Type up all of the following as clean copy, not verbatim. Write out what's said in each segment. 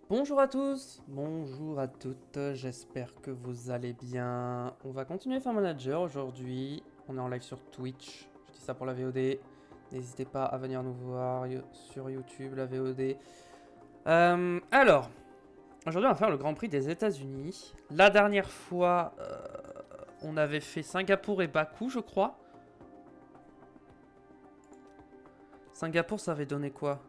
Bonjour à tous, bonjour à toutes, j'espère que vous allez bien. On va continuer Farm Manager aujourd'hui. On est en live sur Twitch, je dis ça pour la VOD. N'hésitez pas à venir nous voir sur YouTube, la VOD. Alors, aujourd'hui on va faire le Grand Prix des États-Unis. La dernière fois, on avait fait Singapour et Bakou, je crois. Singapour, ça avait donné quoi?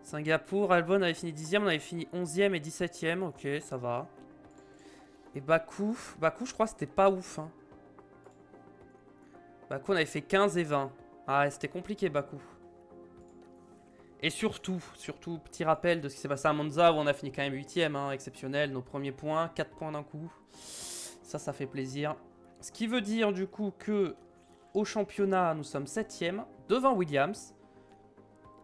Singapour, Albon avait fini 10ème, on avait fini 11ème et 17ème, ok, ça va. Et Bakou, je crois que c'était pas ouf. Hein. Bakou, on avait fait 15 et 20. Ah, c'était compliqué, Bakou. Et surtout, petit rappel de ce qui s'est passé à Monza où on a fini quand même 8ème, hein, exceptionnel. Nos premiers points, 4 points d'un coup. Ça fait plaisir. Ce qui veut dire du coup que au championnat, nous sommes 7ème, devant Williams.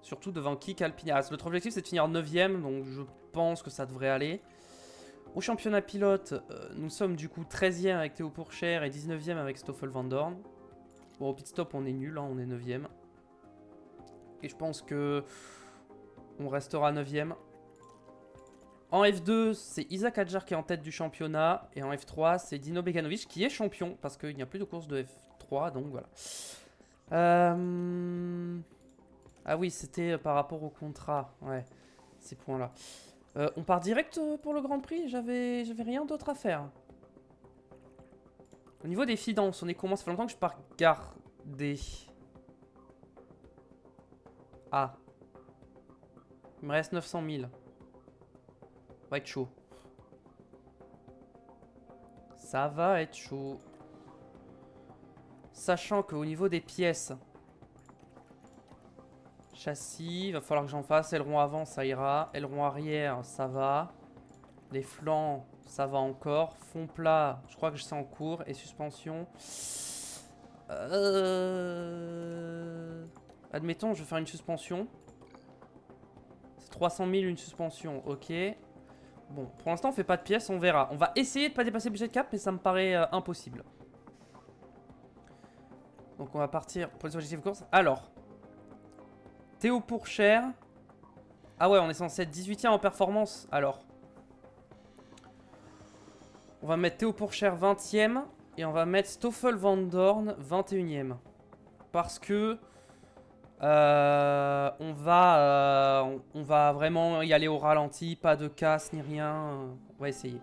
Surtout devant Kik Alpinas. Notre objectif, c'est de finir 9ème, donc je pense que ça devrait aller. Au championnat pilote, nous sommes du coup 13ème avec Théo Pourchère et 19ème avec Stoffel Van Dorn. Bon, au pit stop, on est nul, hein, on est 9ème. Et je pense que on restera 9ème. En F2, c'est Isaac Adjar qui est en tête du championnat. Et en F3, c'est Dino Beganovic qui est champion. Parce qu'il n'y a plus de course de F3, donc voilà. Ah oui, c'était par rapport au contrat. Ouais, ces points-là. On part direct pour le Grand Prix. J'avais rien d'autre à faire. Au niveau des fidances, on est comment? Ça fait longtemps que je pas regardé. Ah. Il me reste 900 000. Va être chaud. Ça va être chaud. Sachant qu'au niveau des pièces, châssis, il va falloir que j'en fasse. Aileron avant, ça ira. Aileron arrière, ça va. Les flancs, ça va encore. Fond plat, je crois que c'est en cours. Et suspension. Admettons, je vais faire une suspension. C'est 300 000 une suspension, ok. Bon, pour l'instant, on fait pas de pièces, on verra. On va essayer de pas dépasser le budget de cap, mais ça me paraît impossible. Donc on va partir pour les objectifs de course. Alors, Théo Pourchère. Ah ouais, on est censé être 18ème en performance. Alors, on va mettre Théo Pourchère 20ème. Et on va mettre Stoffel Van Dorn 21ème. Parce que on va vraiment y aller au ralenti. Pas de casse ni rien. On va essayer.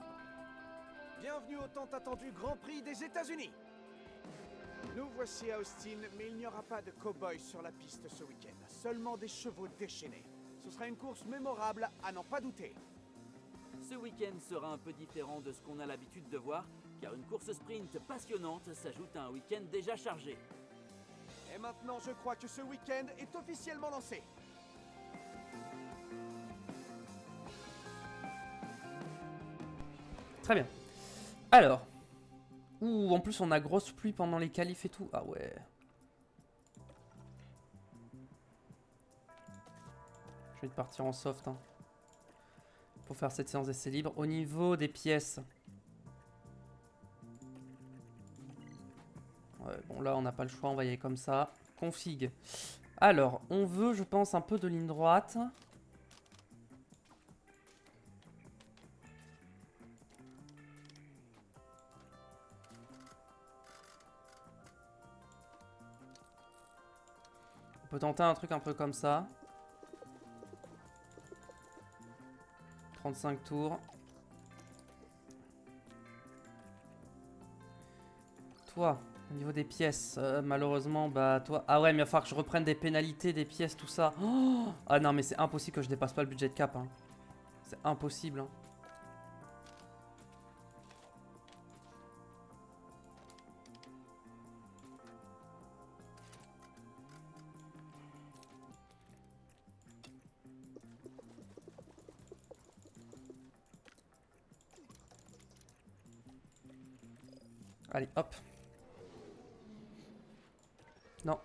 Bienvenue au tant attendu Grand Prix des États-Unis. Nous voici à Austin, mais il n'y aura pas de cow-boys sur la piste ce week-end. Seulement des chevaux déchaînés. Ce sera une course mémorable, à n'en pas douter. Ce week-end sera un peu différent de ce qu'on a l'habitude de voir, car une course sprint passionnante s'ajoute à un week-end déjà chargé. Et maintenant, je crois que ce week-end est officiellement lancé. Très bien. Alors. Ouh, en plus on a grosse pluie pendant les qualifs et tout. Ah ouais. Je vais partir en soft. Hein, pour faire cette séance d'essai libre. Au niveau des pièces. Ouais, bon là on n'a pas le choix, on va y aller comme ça. Config. Alors, on veut, je pense, un peu de ligne droite. On peut tenter un truc un peu comme ça. 35 tours. Toi, au niveau des pièces, malheureusement, bah toi... Ah ouais, mais il va falloir que je reprenne des pénalités, des pièces, tout ça. Oh, ah non, mais c'est impossible que je dépasse pas le budget de cap. Hein. C'est impossible. Hein. Allez, hop. Non.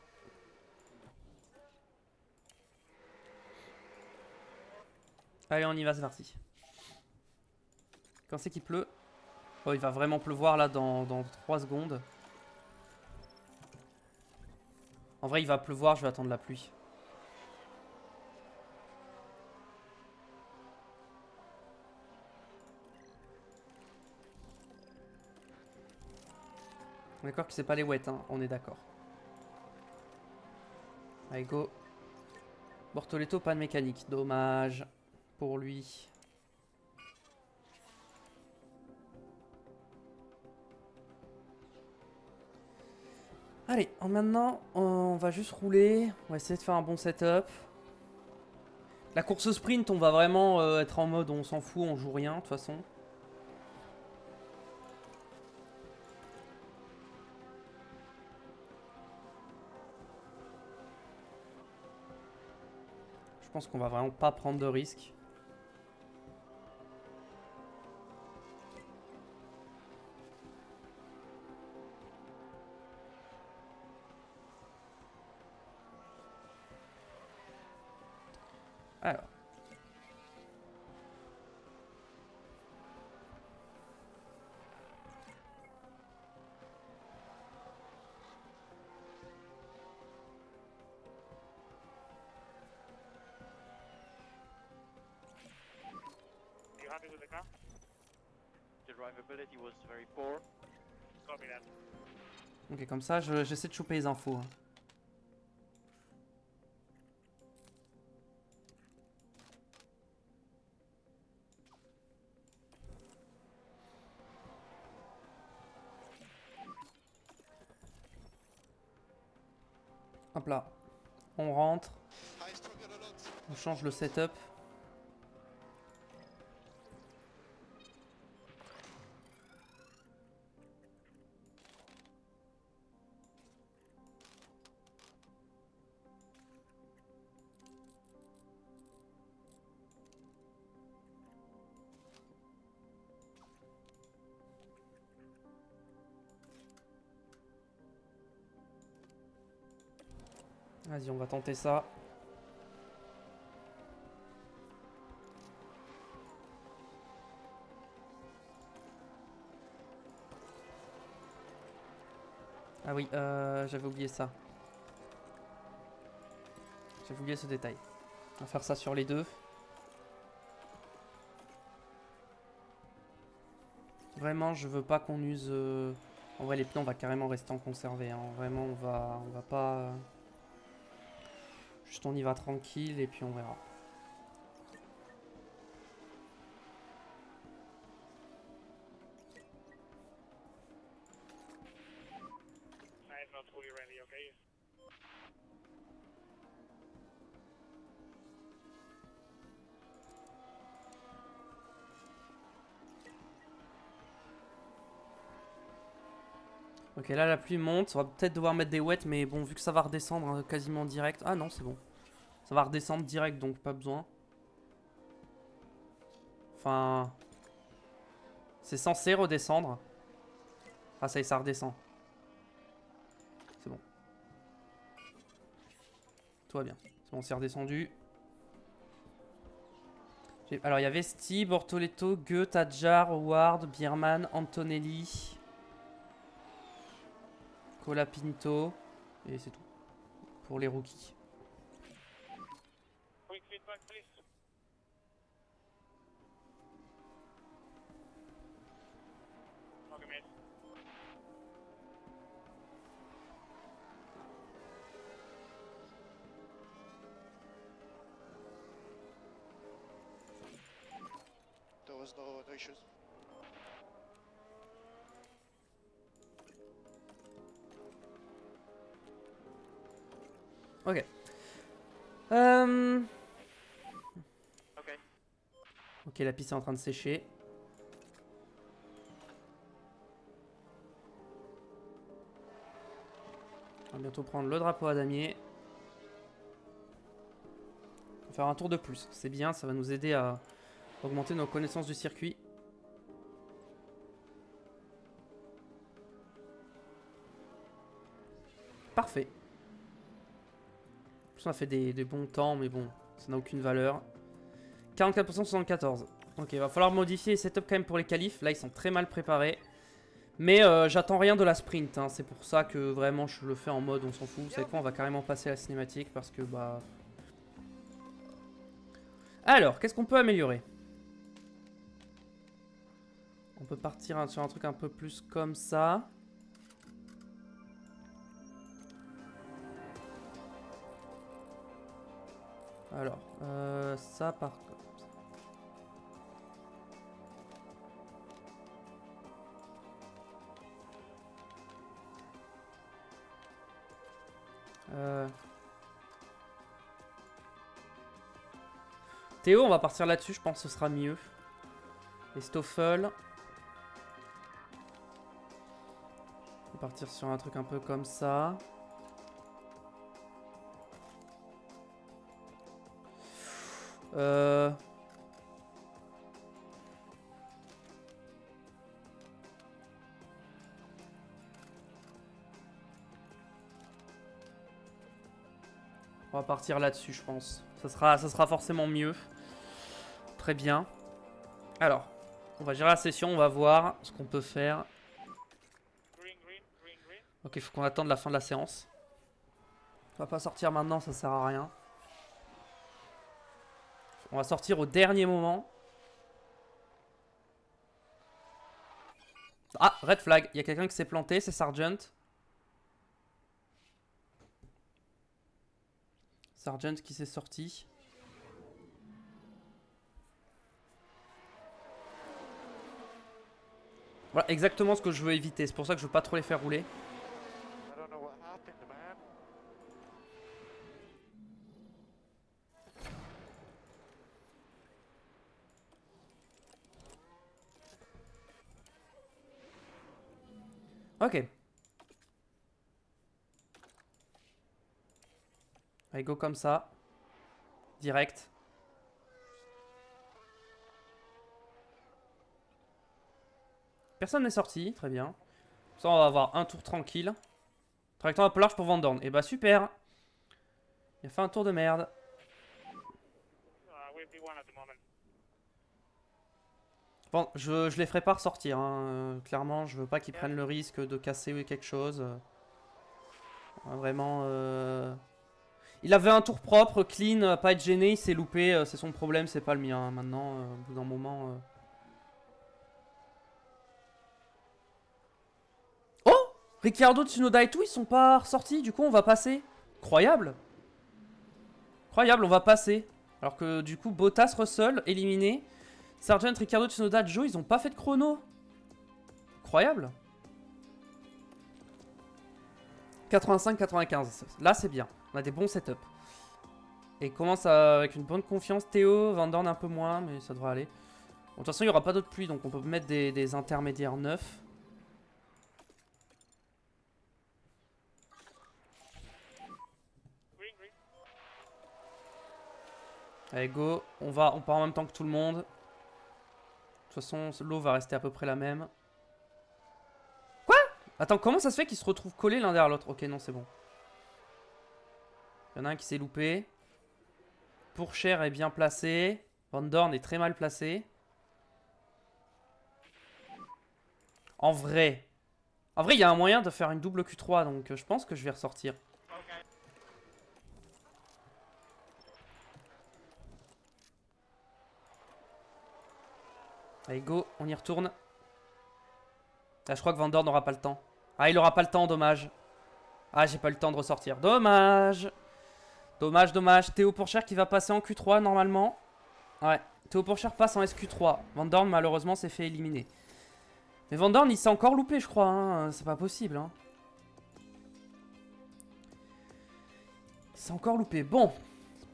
Allez, on y va, c'est parti. Quand c'est qu'il pleut? Oh, il va vraiment pleuvoir là dans 3 secondes. En vrai, il va pleuvoir, je vais attendre la pluie. On est d'accord que c'est pas les wets, hein. On est d'accord. Allez, go. Bortoletto, pas de mécanique. Dommage pour lui. Allez, maintenant, on va juste rouler. On va essayer de faire un bon setup. La course sprint, on va vraiment être en mode on s'en fout, on joue rien de toute façon. Je pense qu'on va vraiment pas prendre de risques. Alors. You happy with the car? The drivability was very poor. Copy that. Ok, comme ça, j'essaie de choper les infos, hein. Hop là. On rentre. On change le setup. Vas-y, on va tenter ça. Ah oui, j'avais oublié ça. J'avais oublié ce détail. On va faire ça sur les deux. Vraiment, je veux pas qu'on use... En vrai, les pneus, on va carrément rester en conservé, hein. Vraiment, on va pas... Juste on y va tranquille et puis on verra. I'm not fully ready, okay? Ok, là la pluie monte, on va peut-être devoir mettre des wets, mais bon, vu que ça va redescendre hein, quasiment direct... Ah non, c'est bon. Ça va redescendre direct, donc pas besoin. Enfin... C'est censé redescendre. Ah ça y est, ça redescend. C'est bon. Tout va bien. C'est bon, c'est redescendu. Alors il y avait Steve, Bortoletto, Goethe, Adjar, Howard, Bierman, Antonelli, Colapinto. Et c'est tout. Pour les rookies. Quick feedback, please. Okay, mate. There was no issues. Ok. Okay. Ok, la piste est en train de sécher. On va bientôt prendre le drapeau à damier. On va faire un tour de plus. C'est bien, ça va nous aider à augmenter nos connaissances du circuit. Parfait. On a fait des bons temps, mais bon, ça n'a aucune valeur. 44%, 74%. Ok, va falloir modifier les setups quand même pour les qualifs. Là, ils sont très mal préparés. Mais j'attends rien de la sprint, hein. C'est pour ça que vraiment je le fais en mode on s'en fout. Vous savez quoi, on va carrément passer à la cinématique parce que bah... Alors, qu'est-ce qu'on peut améliorer? On peut partir sur un truc un peu plus comme ça. Alors, ça par contre. Théo, on va partir là-dessus, je pense que ce sera mieux. Et Stoffel. On va partir sur un truc un peu comme ça. On va partir là-dessus, je pense. Ça sera forcément mieux. Très bien. Alors, on va gérer la session, on va voir ce qu'on peut faire. Green, green, green, green. Ok, il faut qu'on attende la fin de la séance. On va pas sortir maintenant, ça sert à rien. On va sortir au dernier moment. Ah, red flag. Il y a quelqu'un qui s'est planté, c'est Sargent. Sargent qui s'est sorti. Voilà, exactement ce que je veux éviter. C'est pour ça que je veux pas trop les faire rouler. I don't know what happened, man. Ok. Allez, go comme ça. Direct. Personne n'est sorti, très bien. Ça, on va avoir un tour tranquille. Trajectoire un peu large pour Van Dorn. Et bah super. Il a fait un tour de merde. We're P1 at the moment. Bon, je les ferai pas ressortir. Hein. Clairement, je veux pas qu'ils prennent le risque de casser quelque chose. Vraiment. Il avait un tour propre, clean, pas être gêné. Il s'est loupé. C'est son problème, c'est pas le mien. Maintenant, au bout d'un moment. Oh, Ricciardo, Tsunoda et tout, ils sont pas ressortis. Du coup, on va passer. Incroyable. Incroyable, on va passer. Alors que du coup, Bottas, Russell, éliminé. Sargent, Ricciardo, Tsunoda, Joe, ils ont pas fait de chrono. Incroyable. 85-95. Là, c'est bien. On a des bons setups. Et commence avec une bonne confiance. Théo, Van Dorn un peu moins, mais ça devrait aller. Bon, de toute façon, il n'y aura pas d'autres pluies, donc on peut mettre des intermédiaires neufs. Green, green. Allez, go. On part en même temps que tout le monde. De toute façon, l'eau va rester à peu près la même. Quoi? Attends, comment ça se fait qu'ils se retrouvent collés l'un derrière l'autre? Ok, non, c'est bon. Il y en a un qui s'est loupé. Pourchaire est bien placé. Van Dorn est très mal placé. En vrai, il y a un moyen de faire une double Q3, donc je pense que je vais ressortir. Allez, go, on y retourne. Ah, je crois que Van Dorn n'aura pas le temps. Ah, il aura pas le temps, dommage. Ah, j'ai pas eu le temps de ressortir. Dommage. Dommage, dommage. Théo Pourchaire qui va passer en Q3 normalement. Ouais, Théo Pourchaire passe en SQ3. Van Dorn, malheureusement, s'est fait éliminer. Mais Van Dorn, il s'est encore loupé, je crois. Hein. C'est pas possible. Hein. Il s'est encore loupé. Bon,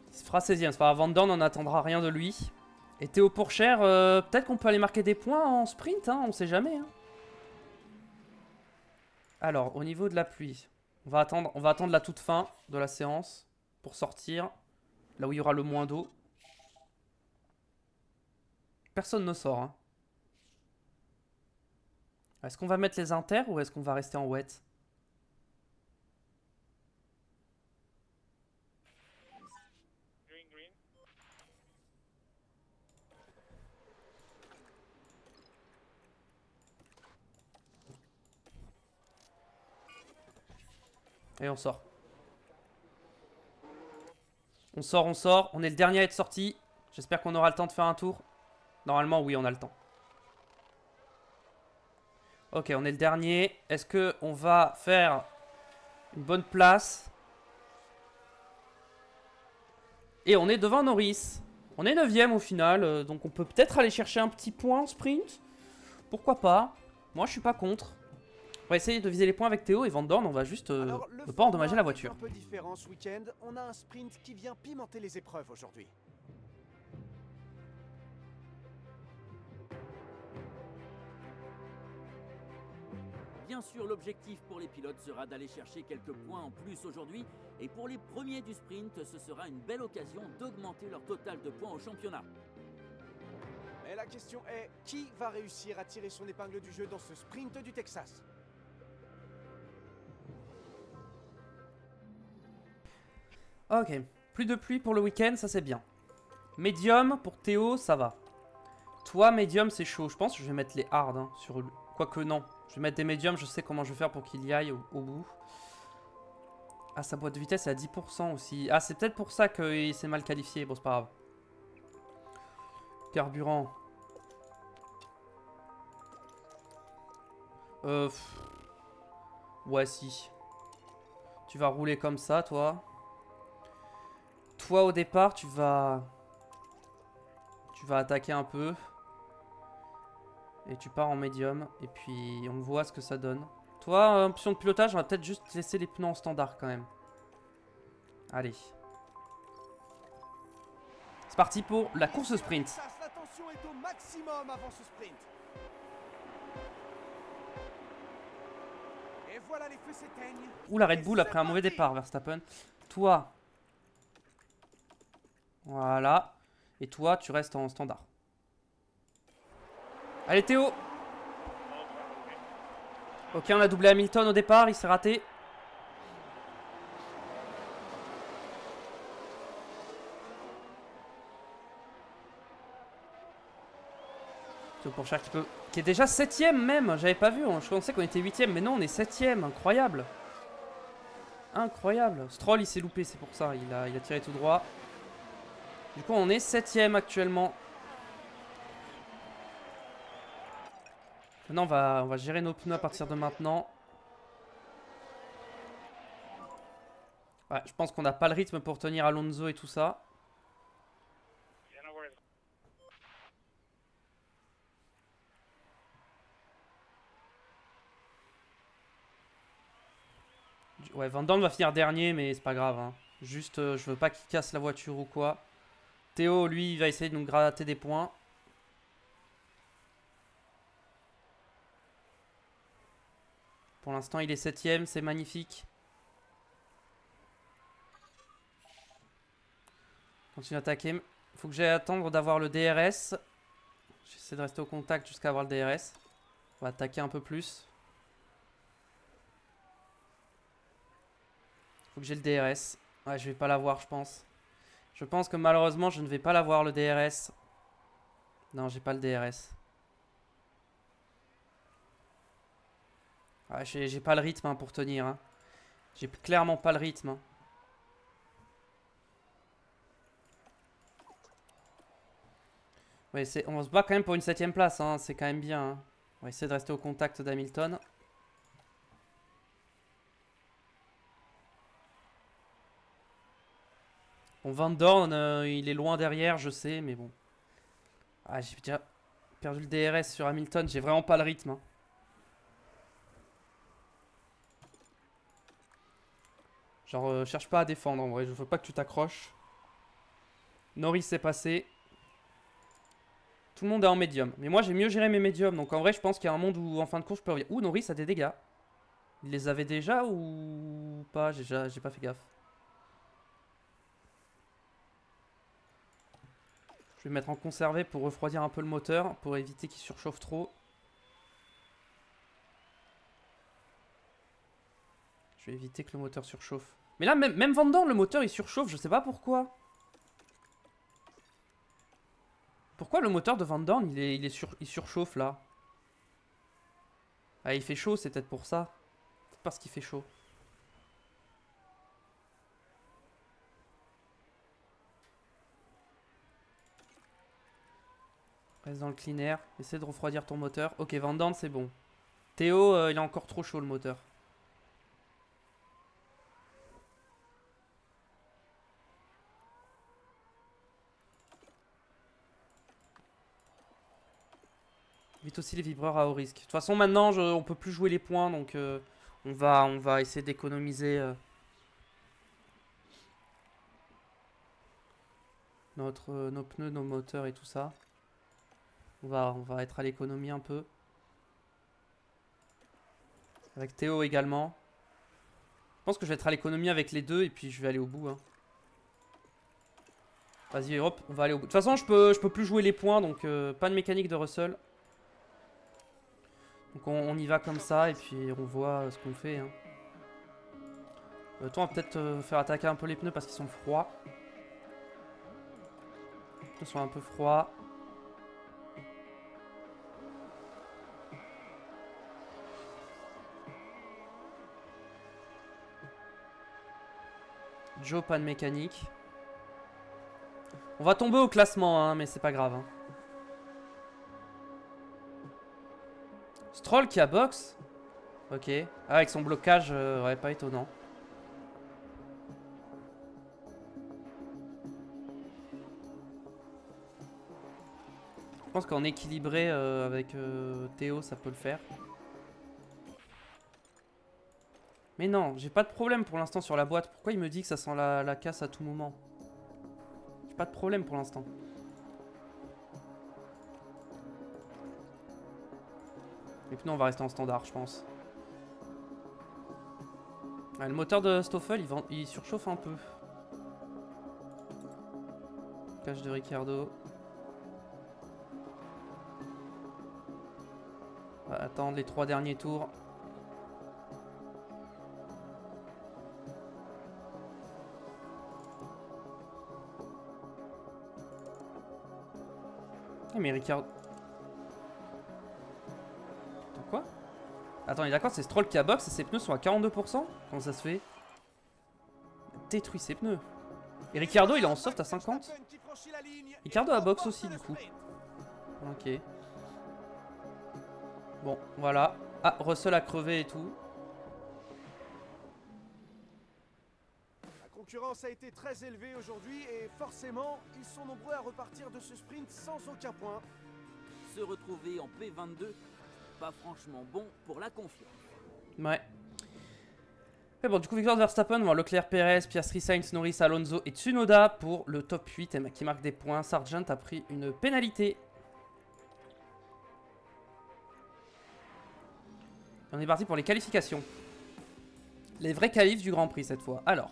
il se fera 16ème. C'est pas grave. Van Dorn, on n'attendra rien de lui. Et Théo Pourchaire, peut-être qu'on peut aller marquer des points en sprint. Hein. On sait jamais. Hein. Alors, au niveau de la pluie, on va attendre la toute fin de la séance pour sortir. Là où il y aura le moins d'eau. Personne ne sort. Hein. Est-ce qu'on va mettre les inters ou est-ce qu'on va rester en wet? Green, green. Et on sort. On sort, on sort. On est le dernier à être sorti. J'espère qu'on aura le temps de faire un tour. Normalement, oui, on a le temps. Ok, on est le dernier. Est-ce qu'on va faire une bonne place? Et on est devant Norris. On est 9ème au final, donc on peut peut-être aller chercher un petit point en sprint. Pourquoi pas? Moi je suis pas contre. On va essayer de viser les points avec Théo et Van Dorn, on va juste Alors, ne le pas endommager la format voiture. est un peu différent ce week-end. On a un sprint qui vient pimenter les épreuves aujourd'hui. Bien sûr, l'objectif pour les pilotes sera d'aller chercher quelques points en plus aujourd'hui. Et pour les premiers du sprint, ce sera une belle occasion d'augmenter leur total de points au championnat. Mais la question est, qui va réussir à tirer son épingle du jeu dans ce sprint du Texas? Ok, plus de pluie pour le week-end, ça c'est bien. Médium pour Théo, ça va. Toi, médium, c'est chaud. Je pense que je vais mettre les hard hein, sur le... Quoique non. Je vais mettre des médiums, je sais comment je vais faire pour qu'il y aille au bout. Ah, sa boîte de vitesse est à 10% aussi. Ah, c'est peut-être pour ça qu'il s'est mal qualifié. Bon, c'est pas grave. Carburant. Ouais, si. Tu vas rouler comme ça, toi. Toi, au départ, tu vas attaquer un peu. Et tu pars en médium. Et puis, on voit ce que ça donne. Toi, option de pilotage, on va peut-être juste laisser les pneus en standard quand même. Allez. C'est parti pour la course sprint. Texas, la tension est au maximum avant ce sprint. Et voilà, les feux s'éteignent. Ouh, la Red Bull après un mauvais départ, Verstappen. Toi. Voilà. Et toi, tu restes en standard. Allez, Théo. Ok, on a doublé Hamilton au départ, il s'est raté. Théo Pourchaire qui est déjà 7ème même, j'avais pas vu, je pensais qu'on était 8ème, mais non, on est 7ème, incroyable. Incroyable. Stroll, il s'est loupé, c'est pour ça, il a tiré tout droit. Du coup, on est 7ème actuellement. Maintenant, on va gérer nos pneus à partir de maintenant. Ouais, je pense qu'on n'a pas le rythme pour tenir Alonso et tout ça. Yeah, no worries. Ouais, Van Dorn va finir dernier, mais c'est pas grave. Hein. Juste, je veux pas qu'il casse la voiture ou quoi. Théo, lui, il va essayer de nous gratter des points. Pour l'instant, il est 7ème, c'est magnifique. Continue à attaquer. Faut que j'aille attendre d'avoir le DRS. J'essaie de rester au contact jusqu'à avoir le DRS. On va attaquer un peu plus. Faut que j'ai le DRS. Ouais, je vais pas l'avoir, je pense. Je pense que malheureusement, je ne vais pas l'avoir le DRS. Non, j'ai pas le DRS. Ouais, j'ai pas le rythme hein, pour tenir. Hein. J'ai clairement pas le rythme. Hein. Ouais, on se bat quand même pour une 7ème place. Hein. C'est quand même bien. Hein. On va essayer de rester au contact d'Hamilton. Bon, Van Dorn, il est loin derrière, je sais, mais bon. Ah, j'ai déjà perdu le DRS sur Hamilton. J'ai vraiment pas le rythme. Hein. Genre, cherche pas à défendre en vrai, je veux pas que tu t'accroches. Norris s'est passé. Tout le monde est en médium. Mais moi, j'ai mieux géré mes médiums. Donc en vrai, je pense qu'il y a un monde où en fin de course, je peux revenir. Ouh, Norris a des dégâts. Il les avait déjà ou pas? J'ai pas fait gaffe. Je vais me mettre en conservé pour refroidir un peu le moteur. Pour éviter qu'il surchauffe trop. Je vais éviter que le moteur surchauffe. Mais là, même Van Dorn, le moteur, il surchauffe. Je sais pas pourquoi. Pourquoi le moteur de Van Dorn, il surchauffe là? Ah, il fait chaud, c'est peut-être pour ça. C'est parce qu'il fait chaud. Reste dans le clean air. Essaie de refroidir ton moteur. Ok, Van Dorn, c'est bon. Théo, il est encore trop chaud le moteur. Vite aussi les vibreurs à haut risque. De toute façon, maintenant, on peut plus jouer les points, donc on va essayer d'économiser nos pneus, nos moteurs et tout ça. On va être à l'économie un peu. Avec Théo également. Je pense que je vais être à l'économie avec les deux et puis je vais aller au bout. Hein. Vas-y, hop, on va aller au bout. De toute façon, je peux plus jouer les points, donc pas de mécanique de Russell. Donc on y va comme ça et puis on voit ce qu'on fait. Hein. Toi, on va peut-être faire attaquer un peu les pneus parce qu'ils sont froids. Les pneus sont un peu froids. Joe, pas de mécanique. On va tomber au classement, hein, mais c'est pas grave. Hein. Stroll qui a box. Ok. Ah, avec son blocage, ouais, pas étonnant. Je pense qu'en équilibré avec Théo, ça peut le faire. Mais non, j'ai pas de problème pour l'instant sur la boîte. Pourquoi il me dit que ça sent la casse à tout moment? J'ai pas de problème pour l'instant. Et puis non, on va rester en standard, je pense. Ah, le moteur de Stoffel, il surchauffe un peu. Cache de Ricciardo. On va attendre les 3 derniers tours. Ah, mais Ricciardo... Attends, quoi? Attends, il est d'accord, c'est Stroll qui a box et ses pneus sont à 42%? Comment ça se fait? Détruit ses pneus. Et Ricciardo, il est en soft à 50? Ricciardo a box aussi, du coup. Ok. Bon, voilà. Ah, Russell a crevé et tout. La concurrence a été très élevée aujourd'hui et forcément, ils sont nombreux à repartir de ce sprint sans aucun point. Se retrouver en P22, pas franchement bon pour la confiance. Ouais. Mais bon, du coup, victoire de Verstappen, on va Leclerc, Perez, Piastri, Sainz, Norris, Alonso et Tsunoda pour le top 8 et qui marque des points. Sargent a pris une pénalité. On est parti pour les qualifications. Les vrais qualifs du Grand Prix cette fois. Alors,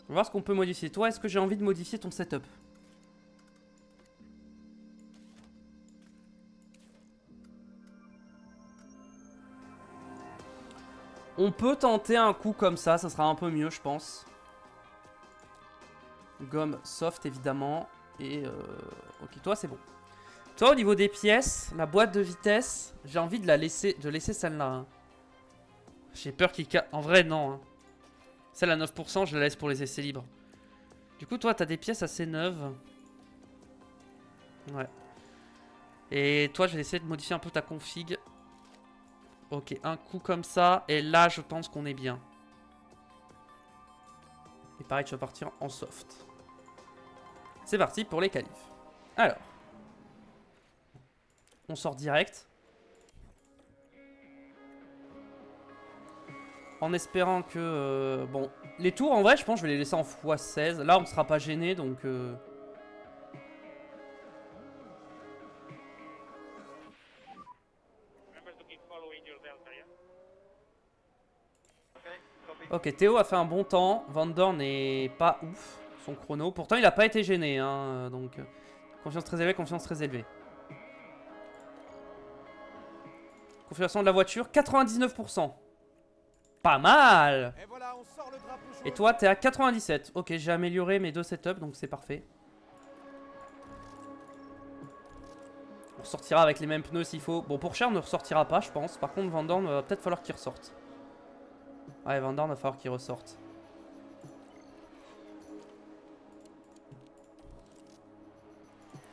on va voir ce qu'on peut modifier. Toi, est-ce que j'ai envie de modifier ton setup? On peut tenter un coup comme ça sera un peu mieux, je pense. Gomme soft, évidemment. Et ok, toi, c'est bon. Toi, au niveau des pièces, la boîte de vitesse, j'ai envie de laisser celle-là. Hein. J'ai peur qu'il casse. En vrai, non. Hein. Celle à 9%, je la laisse pour les essais libres. Du coup, toi, t'as des pièces assez neuves. Ouais. Et toi, je vais essayer de modifier un peu ta config. Ok, un coup comme ça. Et là, je pense qu'on est bien. Et pareil, tu vas partir en soft. C'est parti pour les qualifs. Alors. On sort direct. En espérant que... bon, les tours, en vrai, je pense que je vais les laisser en x16. Là, on ne sera pas gêné, donc... Ok, Théo a fait un bon temps. Van Dorn n'est pas ouf, son chrono. Pourtant, il n'a pas été gêné, hein, donc... confiance très élevée, confiance très élevée. Configuration de la voiture, 99%. Pas mal. Et voilà, on sort le drapeau jaune. Et toi, t'es à 97. Ok, j'ai amélioré mes deux setups, donc c'est parfait. On ressortira avec les mêmes pneus s'il faut. Bon, pour Cher, on ne ressortira pas, je pense. Par contre, Van Dorn, va peut-être falloir qu'il ressorte. Ouais, Van Dorn, va falloir qu'il ressorte.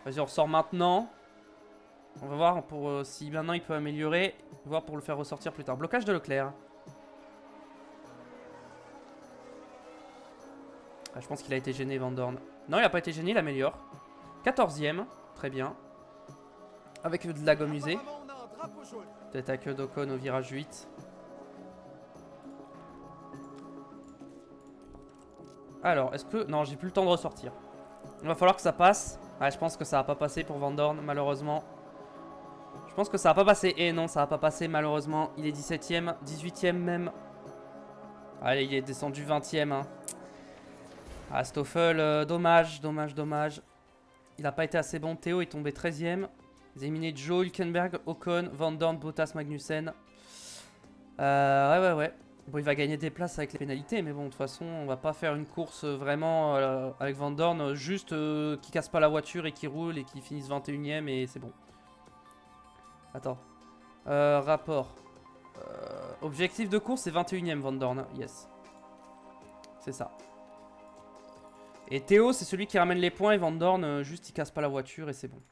Vas-y, on ressort maintenant. On va voir pour si maintenant il peut améliorer. Voir pour le faire ressortir plus tard. Blocage de Leclerc. Ah, je pense qu'il a été gêné, Van Dorn. Non, il n'a pas été gêné, il améliore. 14e, très bien. Avec de la gomme usée. Apparemment, on a un drapeau jaune. Peut-être avec d'Ocon au virage 8. Alors, est-ce que... Non, j'ai plus le temps de ressortir. Il va falloir que ça passe. Ouais, je pense que ça va pas passer pour Van Dorn, malheureusement. Je pense que ça va pas passer. Et non, ça va pas passer, malheureusement. Il est 17ème, 18ème même. Allez, il est descendu 20ème. Hein. Ah, Stoffel, dommage, dommage, dommage. Il a pas été assez bon. Théo est tombé 13ème. Ils ont éliminé Joe, Hülkenberg, Ocon, Van Dorn, Bottas, Magnussen. Ouais. Bon, il va gagner des places avec les pénalités, mais bon, de toute façon, on va pas faire une course vraiment avec Van Dorn, juste qui casse pas la voiture et qui roule et qui finisse 21ème et c'est bon. Attends. Rapport. Objectif de course, c'est 21ème Van Dorn, yes. C'est ça. Et Théo, c'est celui qui ramène les points et Van Dorn, juste il casse pas la voiture et c'est bon.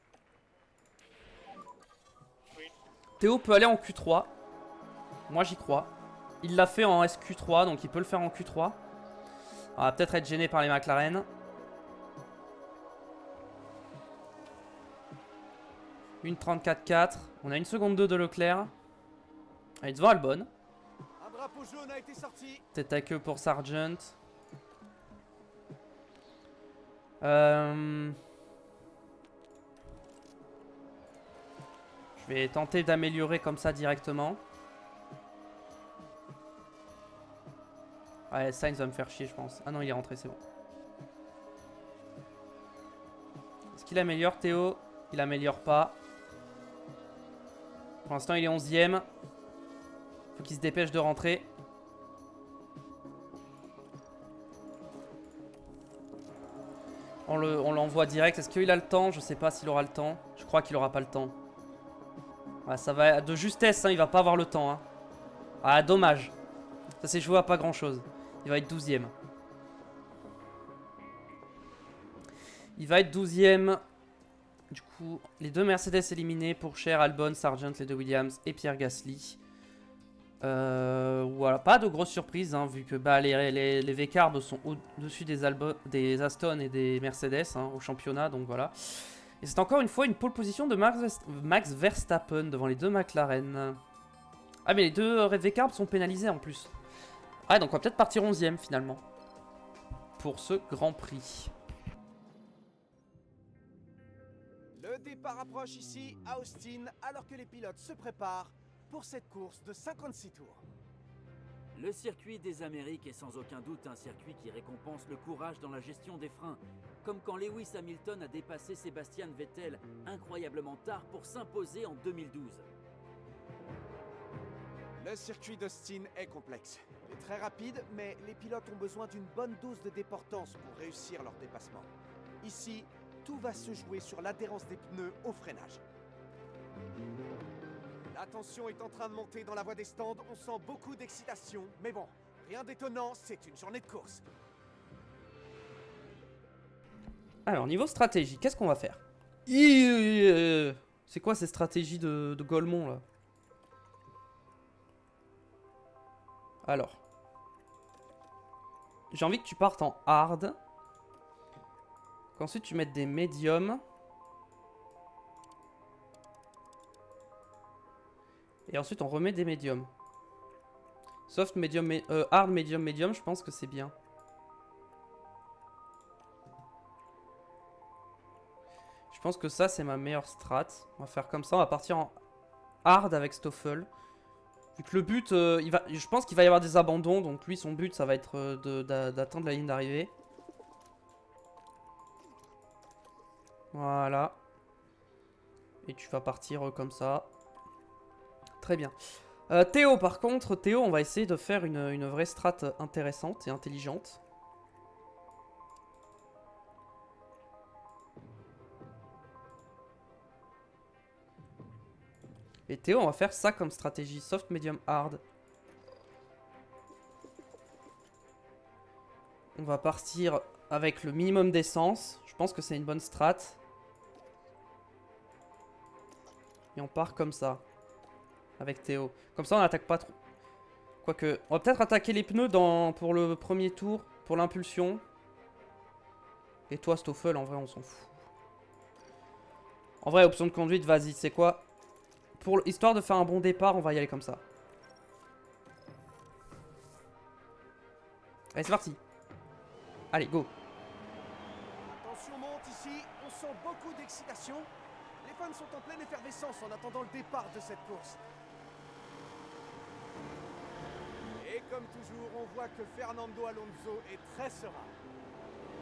Théo peut aller en Q3. Moi, j'y crois. Il l'a fait en SQ3, donc il peut le faire en Q3. On va peut-être être gêné par les McLaren. Une 34-4. On a une seconde 2 de Leclerc. Elle est devant Albon. Un drapeau jaune a été sorti. Tête à queue pour Sargent. Je vais tenter d'améliorer comme ça directement. Ouais, Sainz va me faire chier, je pense. Ah non, il est rentré, c'est bon. Est-ce qu'il améliore, Théo? Il améliore pas. Pour l'instant, il est 11ème. Faut qu'il se dépêche de rentrer. On l'envoie direct. Est-ce qu'il a le temps? Je sais pas s'il aura le temps. Je crois qu'il aura pas le temps. Ouais, ça va de justesse, hein, il va pas avoir le temps. Hein. Ah, dommage. Ça s'est joué à pas grand-chose. Il va être 12ème. Il va être 12ème. Du coup, les deux Mercedes éliminés pour Cher, Albon, Sargent, les deux Williams et Pierre Gasly. Voilà, pas de grosse surprise, hein, vu que bah, les V-Carbs sont au-dessus des Aston et des Mercedes hein, au championnat, donc voilà. Et c'est encore une fois une pole position de Max Verstappen devant les deux McLaren. Ah, mais les deux V-Carbs sont pénalisés en plus. Ah, donc on va peut-être partir 11ème finalement pour ce Grand Prix. Le départ approche ici à Austin alors que les pilotes se préparent pour cette course de 56 tours. Le circuit des Amériques est sans aucun doute un circuit qui récompense le courage dans la gestion des freins, comme quand Lewis Hamilton a dépassé Sebastian Vettel incroyablement tard pour s'imposer en 2012. Le circuit d'Austin est complexe. Il est très rapide, mais les pilotes ont besoin d'une bonne dose de déportance pour réussir leur dépassement. Ici, tout va se jouer sur l'adhérence des pneus au freinage. La tension est en train de monter dans la voie des stands, on sent beaucoup d'excitation, mais bon, rien d'étonnant, c'est une journée de course. Alors, niveau stratégie, qu'est-ce qu'on va faire? C'est quoi ces stratégies de Golemont là? Alors, j'ai envie que tu partes en hard. Qu'ensuite tu mettes des médiums. Et ensuite on remet des médiums. Soft, médium, hard, médium, médium, je pense que c'est bien. Je pense que ça c'est ma meilleure strat. On va faire comme ça, on va partir en hard avec Stoffel. Vu que le but, je pense qu'il va y avoir des abandons, donc lui son but ça va être d'atteindre la ligne d'arrivée. Voilà. Et tu vas partir comme ça. Très bien. Théo par contre, Théo on va essayer de faire une vraie strat intéressante et intelligente. Et Théo, on va faire ça comme stratégie. Soft, medium, hard. On va partir avec le minimum d'essence. Je pense que c'est une bonne strat. Et on part comme ça. Avec Théo. Comme ça, on n'attaque pas trop. Quoique, on va peut-être attaquer les pneus pour le premier tour. Pour l'impulsion. Et toi, Stoffel, en vrai, on s'en fout. En vrai, option de conduite, vas-y, c'est quoi? Histoire de faire un bon départ, on va y aller comme ça. Allez, c'est parti. Allez, go. La tension monte ici, on sent beaucoup d'excitation. Les fans sont en pleine effervescence en attendant le départ de cette course. Et comme toujours, on voit que Fernando Alonso est très serein.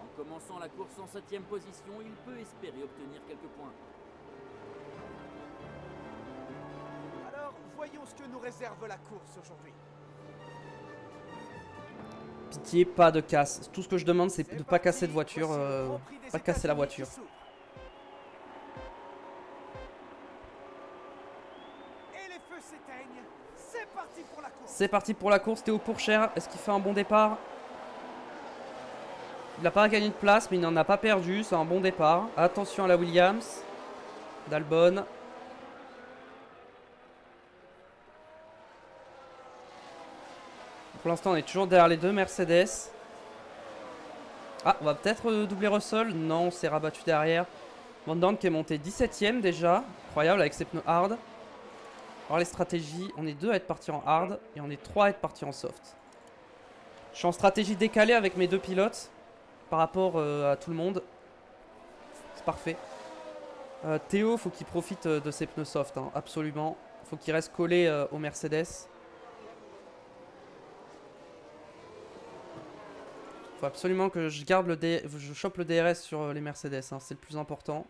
En commençant la course en 7ème position, il peut espérer obtenir quelques points. Alors, voyons ce que nous réserve la course aujourd'hui. Pitié, pas de casse. Tout ce que je demande, c'est de pas parti, casser de voiture. voici le Grand Prix des Pas casser la États-Unis voiture. qui s'ouvre. Et les feux s'éteignent. C'est parti pour la course. C'est parti pour la course. Théo Pourchaire, est-ce qu'il fait un bon départ? Il n'a pas gagné de place, mais il n'en a pas perdu. C'est un bon départ. Attention à la Williams. d'Albon. Pour l'instant, on est toujours derrière les deux Mercedes. Ah, on va peut-être doubler Russell. Non, on s'est rabattu derrière. Van Dorn qui est monté 17ème déjà. Incroyable avec ses pneus hard. Alors les stratégies, on est 2 à être partis en hard et on est 3 à être partis en soft. Je suis en stratégie décalée avec mes deux pilotes par rapport à tout le monde. C'est parfait. Théo, faut qu'il profite de ses pneus soft, hein, absolument. Faut qu'il reste collé au Mercedes. Faut absolument que je garde je chope le DRS sur les Mercedes, hein, c'est le plus important.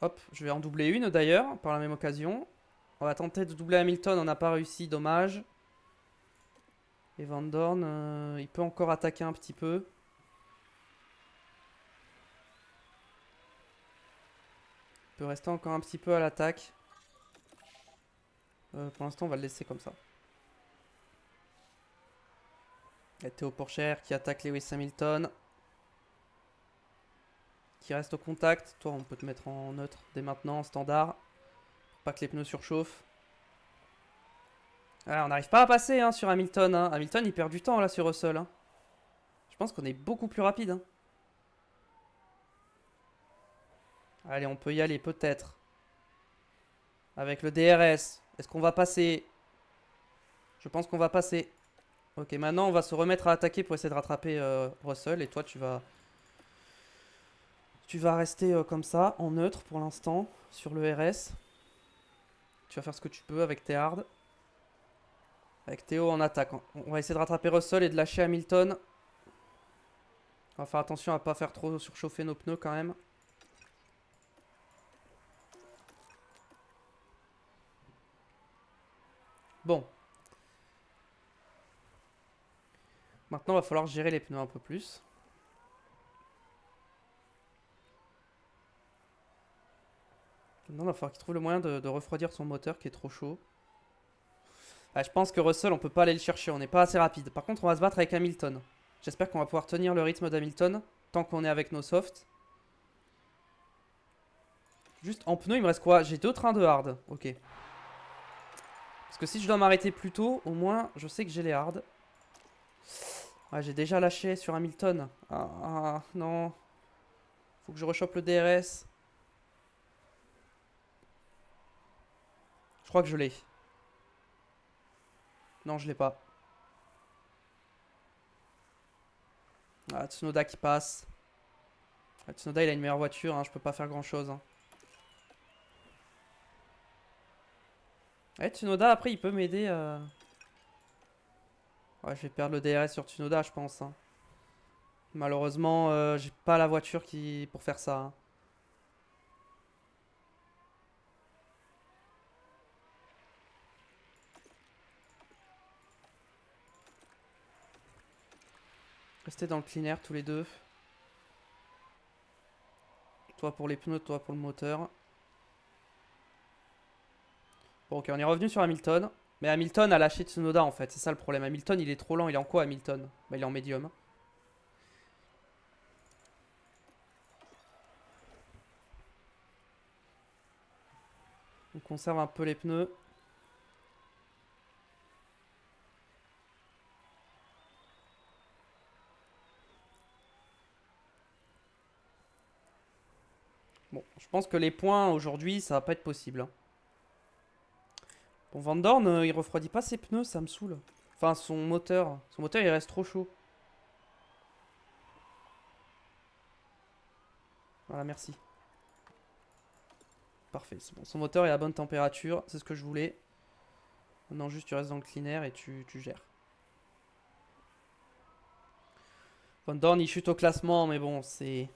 Hop, je vais en doubler une d'ailleurs, par la même occasion. On va tenter de doubler Hamilton, on n'a pas réussi, dommage. Et Van Dorn, il peut encore attaquer un petit peu. Il peut rester encore un petit peu à l'attaque. Pour l'instant, on va le laisser comme ça. Et Théo Pourchaire qui attaque Lewis Hamilton. Qui reste au contact. Toi, on peut te mettre en neutre dès maintenant, en standard. Pour pas que les pneus surchauffent. Ah, on n'arrive pas à passer hein, sur Hamilton. Hein. Hamilton, il perd du temps là sur Russell. Hein. Je pense qu'on est beaucoup plus rapide. Hein. Allez, on peut y aller peut-être. Avec le DRS. Est-ce qu'on va passer? Je pense qu'on va passer. Ok, maintenant on va se remettre à attaquer pour essayer de rattraper Russell. Et toi, tu vas rester comme ça, en neutre pour l'instant, sur le RS. Tu vas faire ce que tu peux avec tes hard. Avec Théo en attaque. On va essayer de rattraper Russell et de lâcher Hamilton. On va faire attention à pas faire trop surchauffer nos pneus quand même. Bon. Maintenant, il va falloir gérer les pneus un peu plus. Maintenant, il va falloir qu'il trouve le moyen de refroidir son moteur qui est trop chaud. Ah, je pense que Russell, on peut pas aller le chercher, on n'est pas assez rapide. Par contre, on va se battre avec Hamilton. J'espère qu'on va pouvoir tenir le rythme d'Hamilton tant qu'on est avec nos softs. Juste en pneus, il me reste quoi? J'ai 2 trains de hard. Ok. Parce que si je dois m'arrêter plus tôt, au moins, je sais que j'ai les hard. Ouais, j'ai déjà lâché sur Hamilton. Ah, non. Faut que je rechoppe le DRS. Je crois que je l'ai. Non, je l'ai pas. Ah, Tsunoda qui passe. Ah, Tsunoda, il a une meilleure voiture, hein, je peux pas faire grand chose. Hein. Ouais, Tsunoda, après, il peut m'aider. Ouais, je vais perdre le DRS sur Tsunoda, je pense. Hein. Malheureusement, j'ai pas la voiture pour faire ça. Hein. Restez dans le clean air tous les deux. Toi pour les pneus, toi pour le moteur. Bon, ok, on est revenu sur Hamilton. Mais Hamilton a lâché Tsunoda en fait, c'est ça le problème. Hamilton, il est trop lent. Il est en quoi Hamilton? Bah, il est en médium. On conserve un peu les pneus. Bon, je pense que les points aujourd'hui, ça va pas être possible. Hein. Bon, Van Dorn, il refroidit pas ses pneus, ça me saoule. Enfin, son moteur. Son moteur, il reste trop chaud. Voilà, merci. Parfait, c'est bon. Son moteur est à bonne température, c'est ce que je voulais. Maintenant, juste tu restes dans le clean air et tu gères. Van Dorn, il chute au classement, mais bon, c'est...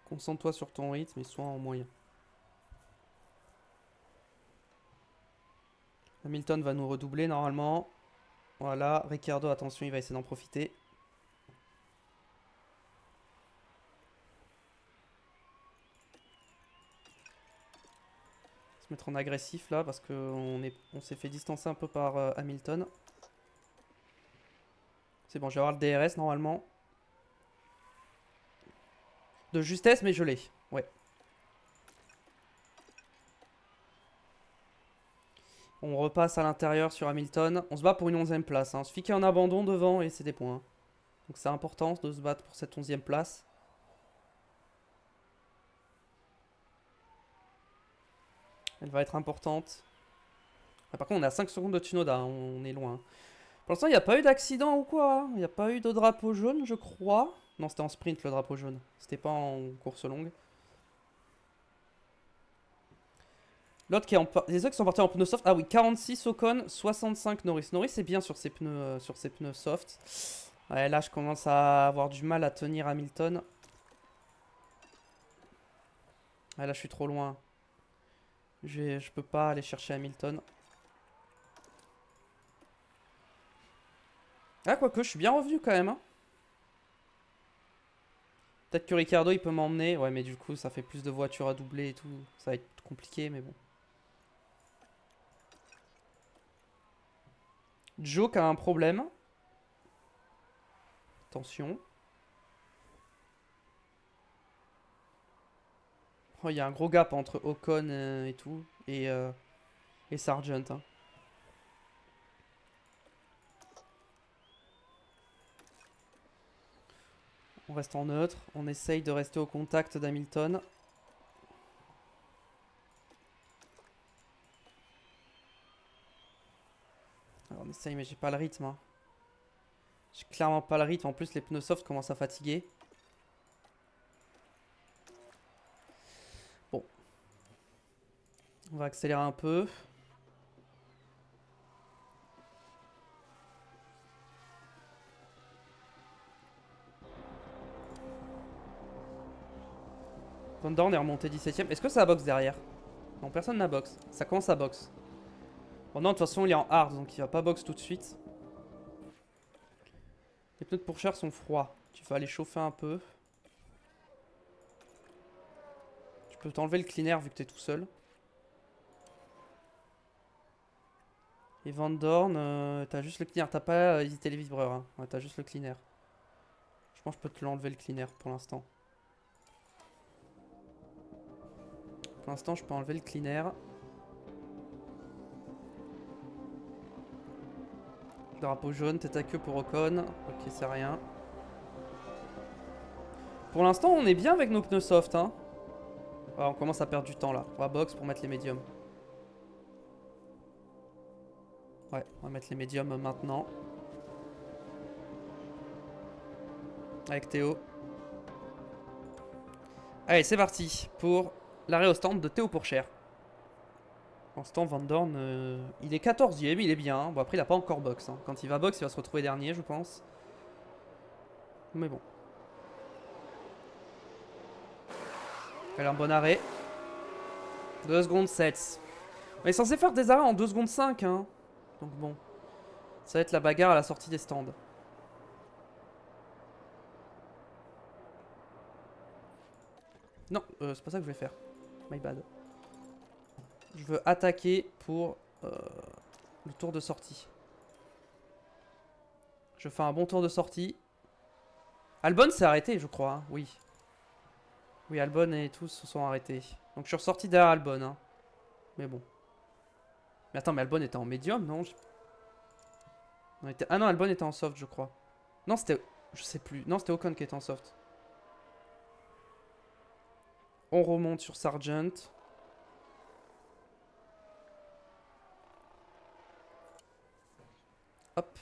Concentre-toi sur ton rythme et sois en moyen. Hamilton va nous redoubler normalement. Voilà, Ricciardo, attention, il va essayer d'en profiter. Se mettre en agressif là parce qu'on s'est fait distancer un peu par Hamilton. C'est bon, je vais avoir le DRS normalement. De justesse, mais je l'ai. Ouais. On repasse à l'intérieur sur Hamilton. On se bat pour une 11e place. Hein. Il suffit qu'il y ait un abandon devant et c'est des points. Donc c'est important de se battre pour cette 11e place. Elle va être importante. Ah, par contre, on est à 5 secondes de Tsunoda. Hein. On est loin. Pour l'instant, il n'y a pas eu d'accident ou quoi. Hein. Il n'y a pas eu de drapeau jaune, je crois. Non, c'était en sprint le drapeau jaune. C'était pas en course longue. L'autre qui est en... Les autres qui sont partis en pneus soft. Ah oui, 46 Ocon, 65 Norris. Norris est bien sur ses pneus soft. Ouais, là, je commence à avoir du mal à tenir Hamilton. Ouais, là, je suis trop loin. Je peux pas aller chercher Hamilton. Ah, quoique, je suis bien revenu quand même. Hein. Peut-être que Ricciardo, il peut m'emmener. Ouais, mais du coup, ça fait plus de voitures à doubler et tout. Ça va être compliqué, mais bon. Joe qui a un problème. Attention. Oh, il y a un gros gap entre Ocon et tout. Et Sargent. Hein. On reste en neutre. On essaye de rester au contact d'Hamilton. Alors on essaye, mais j'ai pas le rythme. Hein. J'ai clairement pas le rythme. En plus, les pneus soft commencent à fatiguer. Bon. On va accélérer un peu. Van Dorn est remonté 17ème. Est-ce que ça boxe derrière? Non, personne n'a box. Ça commence à box. Bon, non, de toute façon, il est en hard, donc il va pas box tout de suite. Les pneus de Porsche sont froids. Tu vas les chauffer un peu. Tu peux t'enlever le clean air vu que t'es tout seul. Et Van Dorn, t'as juste le clean air. T'as pas hésité les vibreurs. Hein. Ouais, t'as juste le clean air. Je pense que je peux te l'enlever le clean air pour l'instant. Pour l'instant, je peux enlever le clean air. Drapeau jaune, tête à queue pour Ocon. Ok, c'est rien. Pour l'instant, on est bien avec nos pneus soft. Hein. Ah, on commence à perdre du temps là. On va box pour mettre les médiums. Ouais, on va mettre les médiums maintenant. Avec Théo. Allez, c'est parti pour l'arrêt au stand de Théo Pourchère. En stand, Van Dorn, il est 14ème, il est bien. Bon, après, il a pas encore box. Hein. Quand il va box, il va se retrouver dernier, je pense. Mais bon. Elle a un bon arrêt. 2 secondes 7. On est censé faire des arrêts en 2 secondes 5. Hein. Donc bon. Ça va être la bagarre à la sortie des stands. Non, c'est pas ça que je vais faire. My bad. Je veux attaquer pour le tour de sortie. Je fais un bon tour de sortie. Albon s'est arrêté, je crois. Hein. Oui. Oui, Albon et tous se sont arrêtés. Donc je suis ressorti derrière Albon. Hein. Mais bon. Mais attends, mais Albon était en médium, non? Ah non, Albon était en soft, je crois. Non, c'était... Je sais plus. Non, c'était Ocon qui était en soft. On remonte sur Sargent. Hop.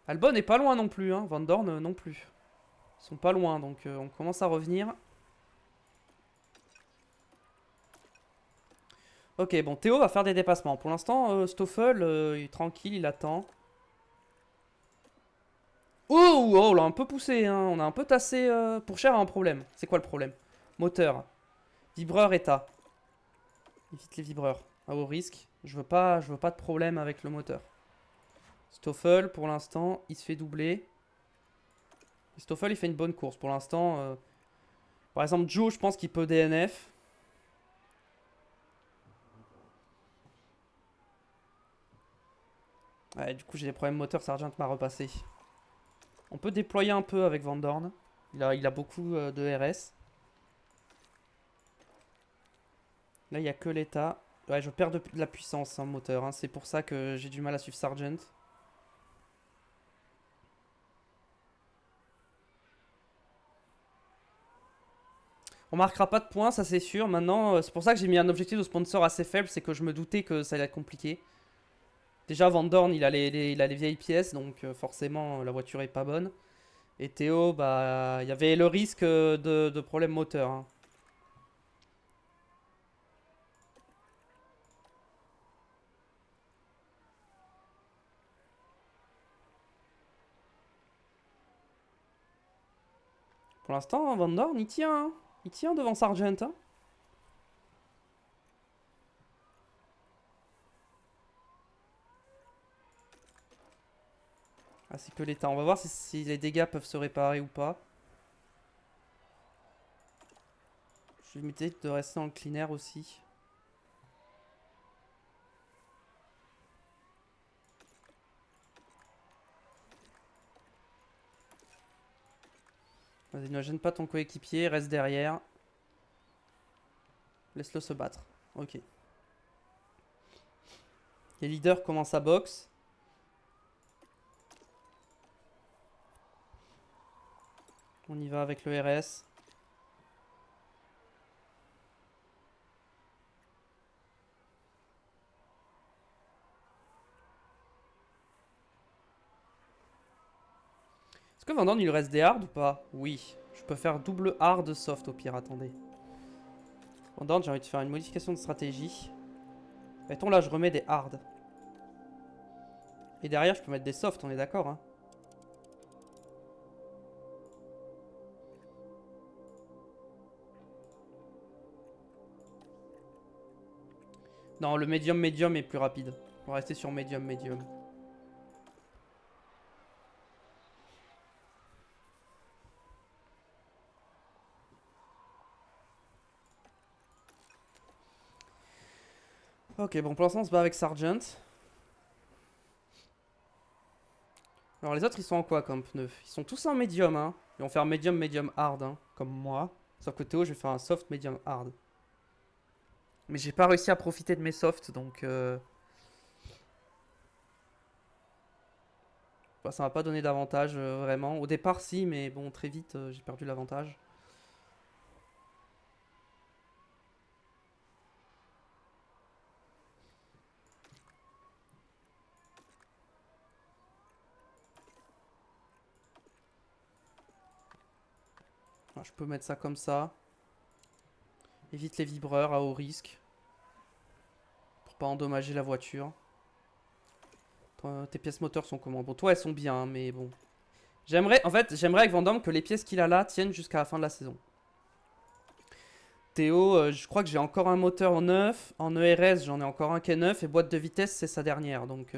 Albon est pas loin non plus, hein. Van Dorn non plus. Ils sont pas loin, donc on commence à revenir. Ok, bon, Théo va faire des dépassements. Pour l'instant, Stoffel, il est tranquille, il attend. Oh, oh, on l'a un peu poussé, hein. On a un peu tassé. Pourchère a un problème. C'est quoi le problème? Moteur. Vibreur état. Évite les vibreurs. À haut risque. Je veux pas de problème avec le moteur. Stoffel, pour l'instant, il se fait doubler. Et Stoffel, il fait une bonne course. Pour l'instant, par exemple, Joe, je pense qu'il peut DNF. Ouais, du coup, j'ai des problèmes moteurs. Sargent m'a repassé. On peut déployer un peu avec Van Dorn. Il a beaucoup de RS. Là, il n'y a que l'état. Ouais, je perds de la puissance, hein, moteur. Hein. C'est pour ça que j'ai du mal à suivre Sargent. On marquera pas de points, ça c'est sûr. Maintenant, c'est pour ça que j'ai mis un objectif de sponsor assez faible. C'est que je me doutais que ça allait être compliqué. Déjà, Van Dorn, il a les vieilles pièces. Donc forcément, la voiture est pas bonne. Et Théo, bah, il y avait le risque de problème moteur. Hein. Pour l'instant, Van Dorn, il tient. Hein. Il tient devant Sargent. Hein. Ah, c'est que l'état. On va voir si les dégâts peuvent se réparer ou pas. Je vais limiter de rester dans le clean air aussi. Vas-y, ne gêne pas ton coéquipier, reste derrière. Laisse-le se battre. Ok. Les leaders commencent à boxe. On y va avec le RS. Est-ce que Van Dorn, il lui reste des hard ou pas? Oui. Je peux faire double hard soft au pire, attendez. Van Dorn, j'ai envie de faire une modification de stratégie. Mettons là, je remets des hard. Et derrière, je peux mettre des soft, on est d'accord, hein? Non, le médium est plus rapide. On va rester sur médium. Ok, bon, pour l'instant, on se bat avec Sargent. Alors, les autres, ils sont en quoi comme pneus? Ils sont tous en médium, hein. Ils vont faire médium hard, hein, comme moi. Sauf que Théo, je vais faire un soft médium hard. Mais j'ai pas réussi à profiter de mes softs, donc... Bah, ça m'a pas donné d'avantage, vraiment. Au départ, si, mais bon, très vite, j'ai perdu l'avantage. Alors, je peux mettre ça comme ça. Évite les vibreurs à haut risque. Pour pas endommager la voiture. Toi, tes pièces moteurs sont comment? Bon, toi, elles sont bien, hein, mais bon. J'aimerais avec Van Dorn que les pièces qu'il a là tiennent jusqu'à la fin de la saison. Théo, je crois que j'ai encore un moteur neuf. En ERS, j'en ai encore un qui est neuf. Et boîte de vitesse, c'est sa dernière. Donc,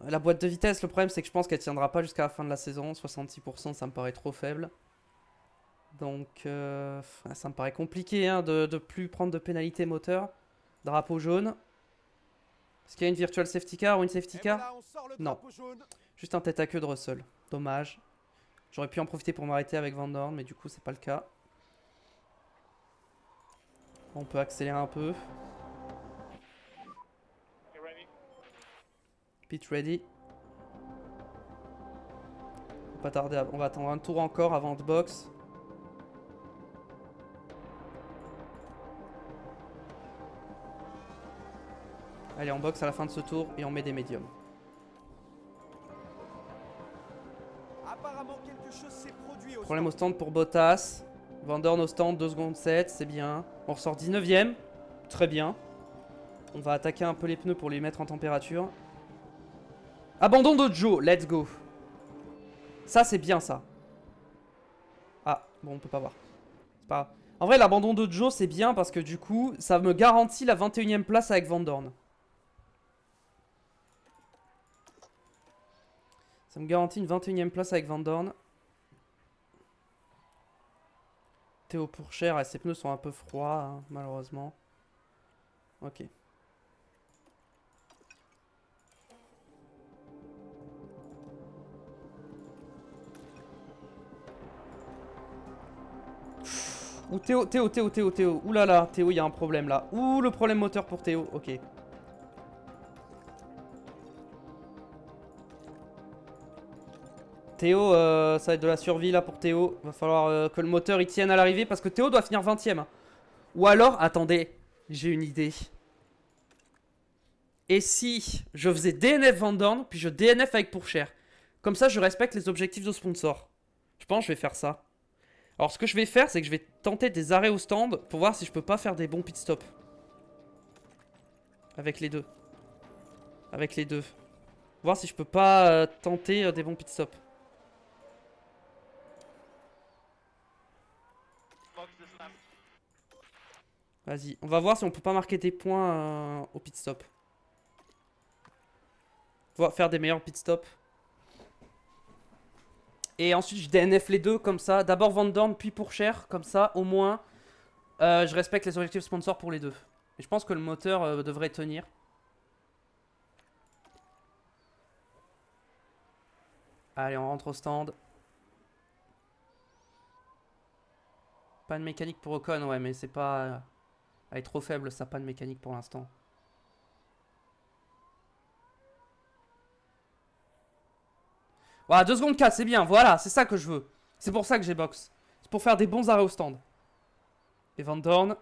la boîte de vitesse, le problème, c'est que je pense qu'elle tiendra pas jusqu'à la fin de la saison. 66%, ça me paraît trop faible. Donc, ça me paraît compliqué hein, de plus prendre de pénalité moteur. Drapeau jaune. Est-ce qu'il y a une virtual safety car ou une safety car? Voilà, on sort le Non. drapeau jaune. Juste un tête à queue de Russell. Dommage. J'aurais pu en profiter pour m'arrêter avec Van Dorn, mais du coup, c'est pas le cas. On peut accélérer un peu. You ready? Pit ready. On va attendre un tour encore avant de box. Allez, on boxe à la fin de ce tour et on met des médiums. Apparemment, quelque chose s'est produit au Problème au stand pour Bottas. Van Dorn au stand, 2 secondes 7, c'est bien. On ressort 19ème. Très bien. On va attaquer un peu les pneus pour les mettre en température. Abandon de Joe, let's go. Ça, c'est bien ça. Ah, bon, on peut pas voir. C'est pas grave. En vrai, l'abandon de Joe, c'est bien parce que du coup, ça me garantit la 21ème place avec Van Dorn. Ça me garantit une 21ème place avec Van Dorn. Théo Pourchère, ses pneus sont un peu froids, hein, malheureusement. Ok. Ouh, Théo. Ouh là là, Théo, il y a un problème là. Ouh, le problème moteur pour Théo, ok. Théo, ça va être de la survie là pour Théo. Va falloir que le moteur il tienne à l'arrivée parce que Théo doit finir 20ème. Hein. Ou alors, attendez, j'ai une idée. Et si je faisais DNF Van Dorn, puis je DNF avec Pourchère. Comme ça, je respecte les objectifs de sponsor. Je pense que je vais faire ça. Alors, ce que je vais faire, c'est que je vais tenter des arrêts au stand pour voir si je peux pas faire des bons pit stops. Avec les deux. Avec les deux. Voir si je peux pas tenter des bons pit stops. Vas-y, on va voir si on peut pas marquer des points au pit stop. Faire des meilleurs pit stops. Et ensuite je DNF les deux comme ça. D'abord Van Dorn puis Pourchère. Comme ça au moins je respecte les objectifs sponsors pour les deux. Et je pense que le moteur devrait tenir. Allez, on rentre au stand. Panne mécanique pour Ocon, ouais, mais c'est pas... Elle est trop faible sa panne mécanique pour l'instant. Voilà, 2 secondes 4, c'est bien, voilà, c'est ça que je veux. C'est pour ça que j'ai box. C'est pour faire des bons arrêts au stand. Et Van Dorn.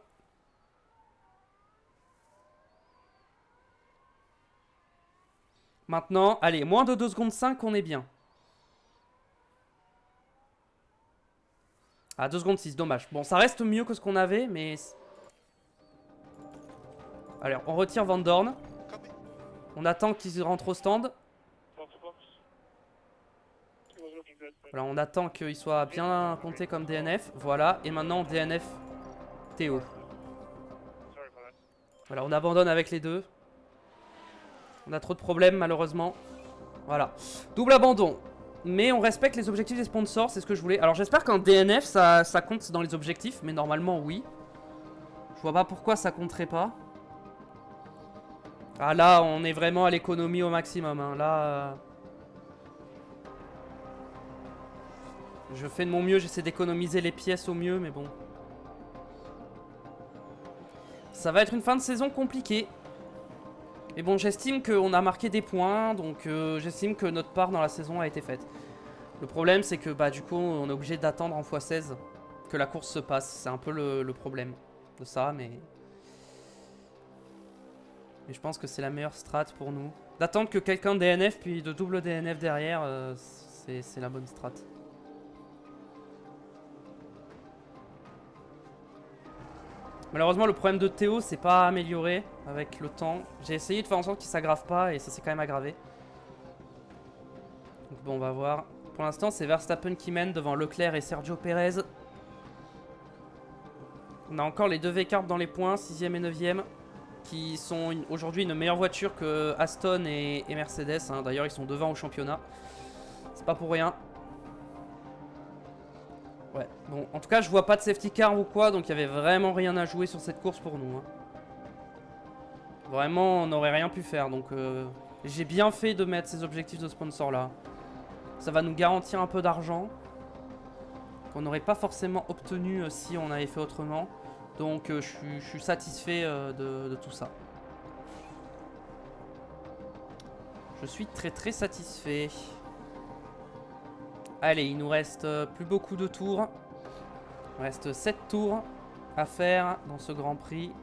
Maintenant, allez, moins de 2 secondes 5, on est bien. Ah, 2 secondes 6, dommage. Bon, ça reste mieux que ce qu'on avait, mais... Allez, on retire Van Dorn. On attend qu'il rentre au stand. Voilà, on attend qu'il soit bien compté comme DNF. Voilà, et maintenant on DNF Théo. Voilà, on abandonne avec les deux. On a trop de problèmes malheureusement. Voilà, double abandon. Mais on respecte les objectifs des sponsors, c'est ce que je voulais. Alors j'espère qu'un DNF ça compte dans les objectifs, mais normalement oui. Je vois pas pourquoi ça compterait pas. Ah là, on est vraiment à l'économie au maximum. Hein. Là, je fais de mon mieux, j'essaie d'économiser les pièces au mieux, mais bon. Ça va être une fin de saison compliquée. Mais bon, j'estime qu'on a marqué des points, donc j'estime que notre part dans la saison a été faite. Le problème, c'est que bah, du coup, on est obligé d'attendre en x16 que la course se passe. C'est un peu le problème de ça, mais je pense que c'est la meilleure strat pour nous. D'attendre que quelqu'un DNF, puis de double DNF derrière, c'est la bonne strat. Malheureusement, le problème de Théo, c'est pas amélioré avec le temps. J'ai essayé de faire en sorte qu'il s'aggrave pas et ça s'est quand même aggravé. Donc bon, on va voir. Pour l'instant, c'est Verstappen qui mène devant Leclerc et Sergio Perez. On a encore les deux V-Carb dans les points, 6ème et 9ème, qui sont aujourd'hui une meilleure voiture que Aston et Mercedes. Hein. D'ailleurs, ils sont devant au championnat. C'est pas pour rien. Ouais, bon, en tout cas, je vois pas de safety car ou quoi, donc il y avait vraiment rien à jouer sur cette course pour nous. Hein. Vraiment, on n'aurait rien pu faire, donc j'ai bien fait de mettre ces objectifs de sponsor là. Ça va nous garantir un peu d'argent qu'on n'aurait pas forcément obtenu si on avait fait autrement. Donc je suis satisfait de tout ça. Je suis très satisfait. Allez, il nous reste plus beaucoup de tours. Il reste 7 tours à faire dans ce Grand Prix.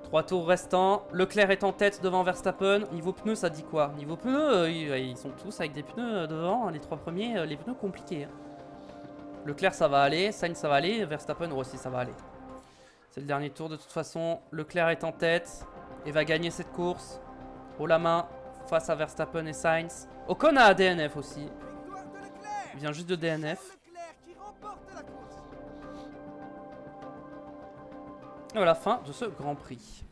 3 tours restants. Leclerc est en tête devant Verstappen. Niveau pneus, ça dit quoi? Niveau pneus, ils sont tous avec des pneus devant. Les 3 premiers, les pneus compliqués. Hein. Leclerc, ça va aller. Sainz, ça va aller. Verstappen aussi, ça va aller. C'est le dernier tour de toute façon. Leclerc est en tête et va gagner cette course. Haut la main face à Verstappen et Sainz. Ocon a DNF aussi. Victoire de Leclerc. Il vient juste de DNF. Leclerc qui remporte la course. Et voilà, fin de ce Grand Prix.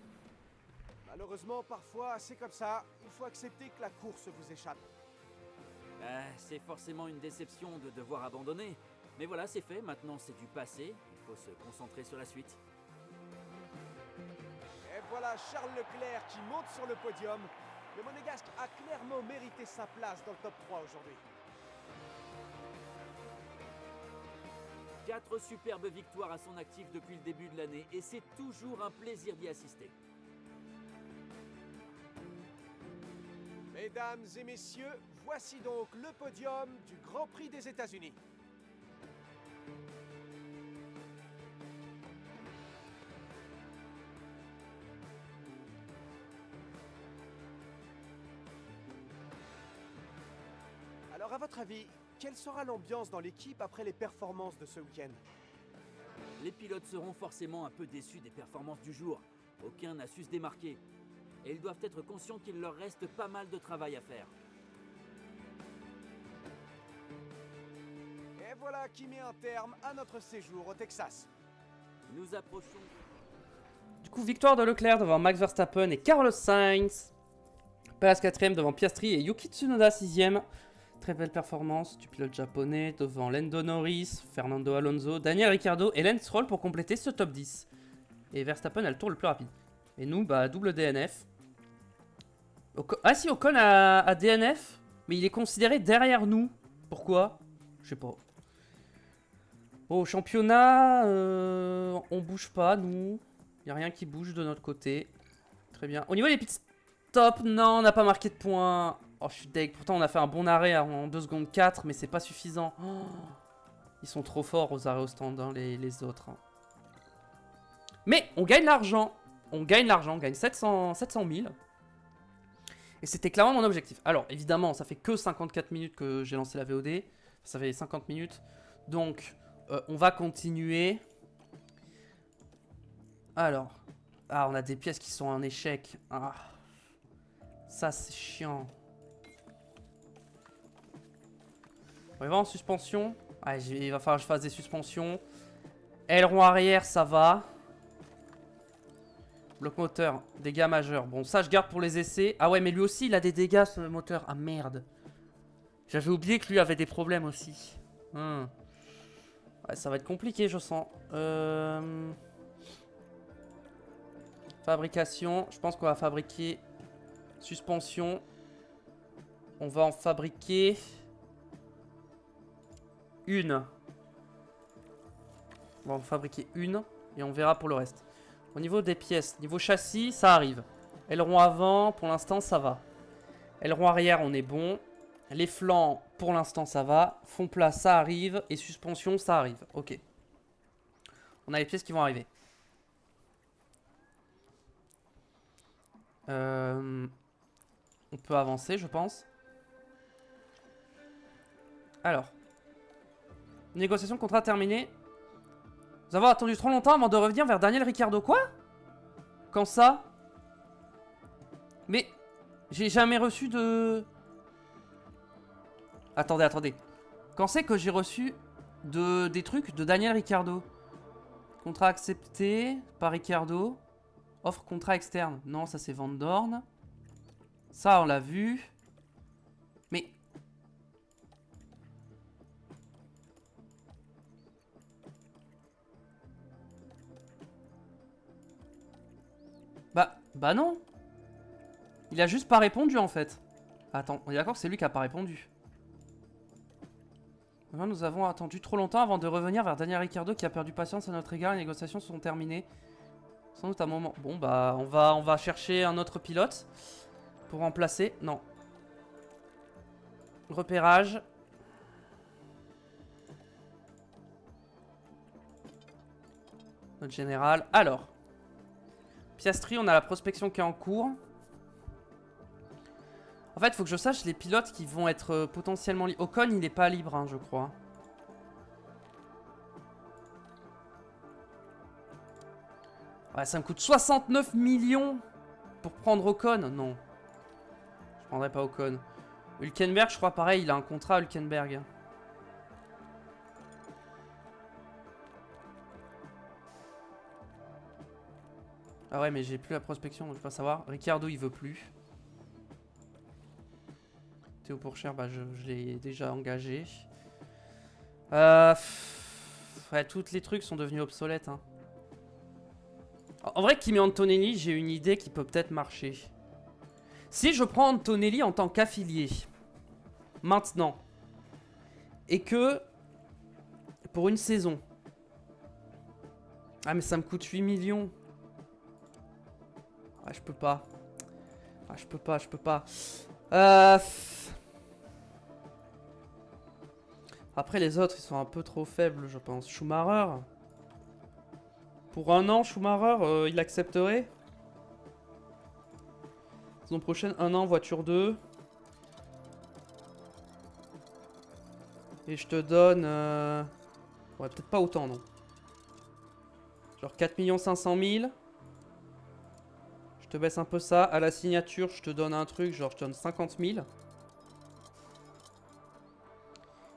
Malheureusement, parfois, c'est comme ça. Il faut accepter que la course vous échappe. C'est forcément une déception de devoir abandonner. Mais voilà, c'est fait. Maintenant, c'est du passé. Il faut se concentrer sur la suite. Et voilà Charles Leclerc qui monte sur le podium. Le Monégasque a clairement mérité sa place dans le top 3 aujourd'hui. 4 superbes victoires à son actif depuis le début de l'année et c'est toujours un plaisir d'y assister. Mesdames et messieurs, voici donc le podium du Grand Prix des États-Unis. Alors à votre avis, quelle sera l'ambiance dans l'équipe après les performances de ce week-end? Les pilotes seront forcément un peu déçus des performances du jour. Aucun n'a su se démarquer. Et ils doivent être conscients qu'il leur reste pas mal de travail à faire. Et voilà qui met un terme à notre séjour au Texas. Nous approchons... Du coup, victoire de Leclerc devant Max Verstappen et Carlos Sainz. Perez 4ème devant Piastri et Yuki Tsunoda 6ème. Très belle performance du pilote japonais devant Lando Norris, Fernando Alonso, Daniel Ricciardo et Lance Stroll pour compléter ce top 10. Et Verstappen a le tour le plus rapide. Et nous, bah, double DNF. Ah si, Ocon a DNF, mais il est considéré derrière nous. Pourquoi? Je sais pas. Au championnat, on bouge pas, nous. Il n'y a rien qui bouge de notre côté. Très bien. Au niveau des pit stops, non, on n'a pas marqué de points. Oh, je suis deg. Pourtant, on a fait un bon arrêt en 2 secondes 4, mais c'est pas suffisant. Oh, ils sont trop forts aux arrêts au stand, hein, les autres. Hein. Mais on gagne l'argent. On gagne 700 000. Et c'était clairement mon objectif. Alors, évidemment, ça fait que 54 minutes que j'ai lancé la VOD. Ça fait 50 minutes. Donc, on va continuer. Alors. Ah, on a des pièces qui sont en échec. Ah. Ça, c'est chiant. On va en suspension. Ah, il va falloir que je fasse des suspensions. Aileron arrière, ça va. Bloc moteur, dégâts majeurs. Bon, ça, je garde pour les essais. Ah ouais, mais lui aussi, il a des dégâts, ce moteur. Ah, merde. J'avais oublié que lui avait des problèmes aussi. Ouais, ça va être compliqué, je sens. Fabrication. Je pense qu'on va fabriquer... Suspension. On va en fabriquer... une. On va en fabriquer une. Et on verra pour le reste. Au niveau des pièces, niveau châssis, ça arrive. Aileron avant, pour l'instant, ça va. Aileron arrière, on est bon. Les flancs, pour l'instant, ça va. Fond plat, ça arrive. Et suspension, ça arrive. Ok. On a les pièces qui vont arriver. On peut avancer, je pense. Alors. Négociation contrat terminée. Nous avons attendu trop longtemps avant de revenir vers Daniel Ricciardo. Quoi? Quand ça? Mais j'ai jamais reçu de... Attendez. Quand c'est que j'ai reçu des trucs de Daniel Ricciardo? Contrat accepté par Ricciardo. Offre contrat externe. Non, ça c'est Van Dorn. Ça, on l'a vu. Mais... Bah non. Il a juste pas répondu en fait. Attends, on est d'accord que c'est lui qui a pas répondu. Nous avons attendu trop longtemps avant de revenir vers Daniel Ricciardo qui a perdu patience à notre égard. Les négociations sont terminées. Sans doute un moment. Bon bah on va chercher un autre pilote pour remplacer. Non. Repérage. Notre général. Alors. Piastri, on a la prospection qui est en cours. En fait, il faut que je sache les pilotes qui vont être potentiellement libres. Ocon, il n'est pas libre, hein, je crois. Ouais, ça me coûte 69 millions pour prendre Ocon. Non. Je prendrai pas Ocon. Hülkenberg, je crois pareil, il a un contrat Hülkenberg. Ah ouais, mais j'ai plus la prospection, donc je peux pas savoir. Ricciardo, il veut plus. Théo Pourchaire, bah je l'ai déjà engagé. Ouais, tous les trucs sont devenus obsolètes. Hein. En vrai, Kimi Antonelli, j'ai une idée qui peut peut-être marcher. Si je prends Antonelli en tant qu'affilié, maintenant, et que pour une saison, ah mais ça me coûte 8 millions. Ah, je peux pas. Ah, je peux pas. Après, les autres, ils sont un peu trop faibles, je pense. Schumacher. Pour un an, Schumacher, il accepterait. Saison prochaine, un an, voiture 2. Et je te donne... Ouais, peut-être pas autant, non. Genre 4 500 000. Je te baisse un peu ça. À la signature, je te donne un truc, genre je te donne 50 000.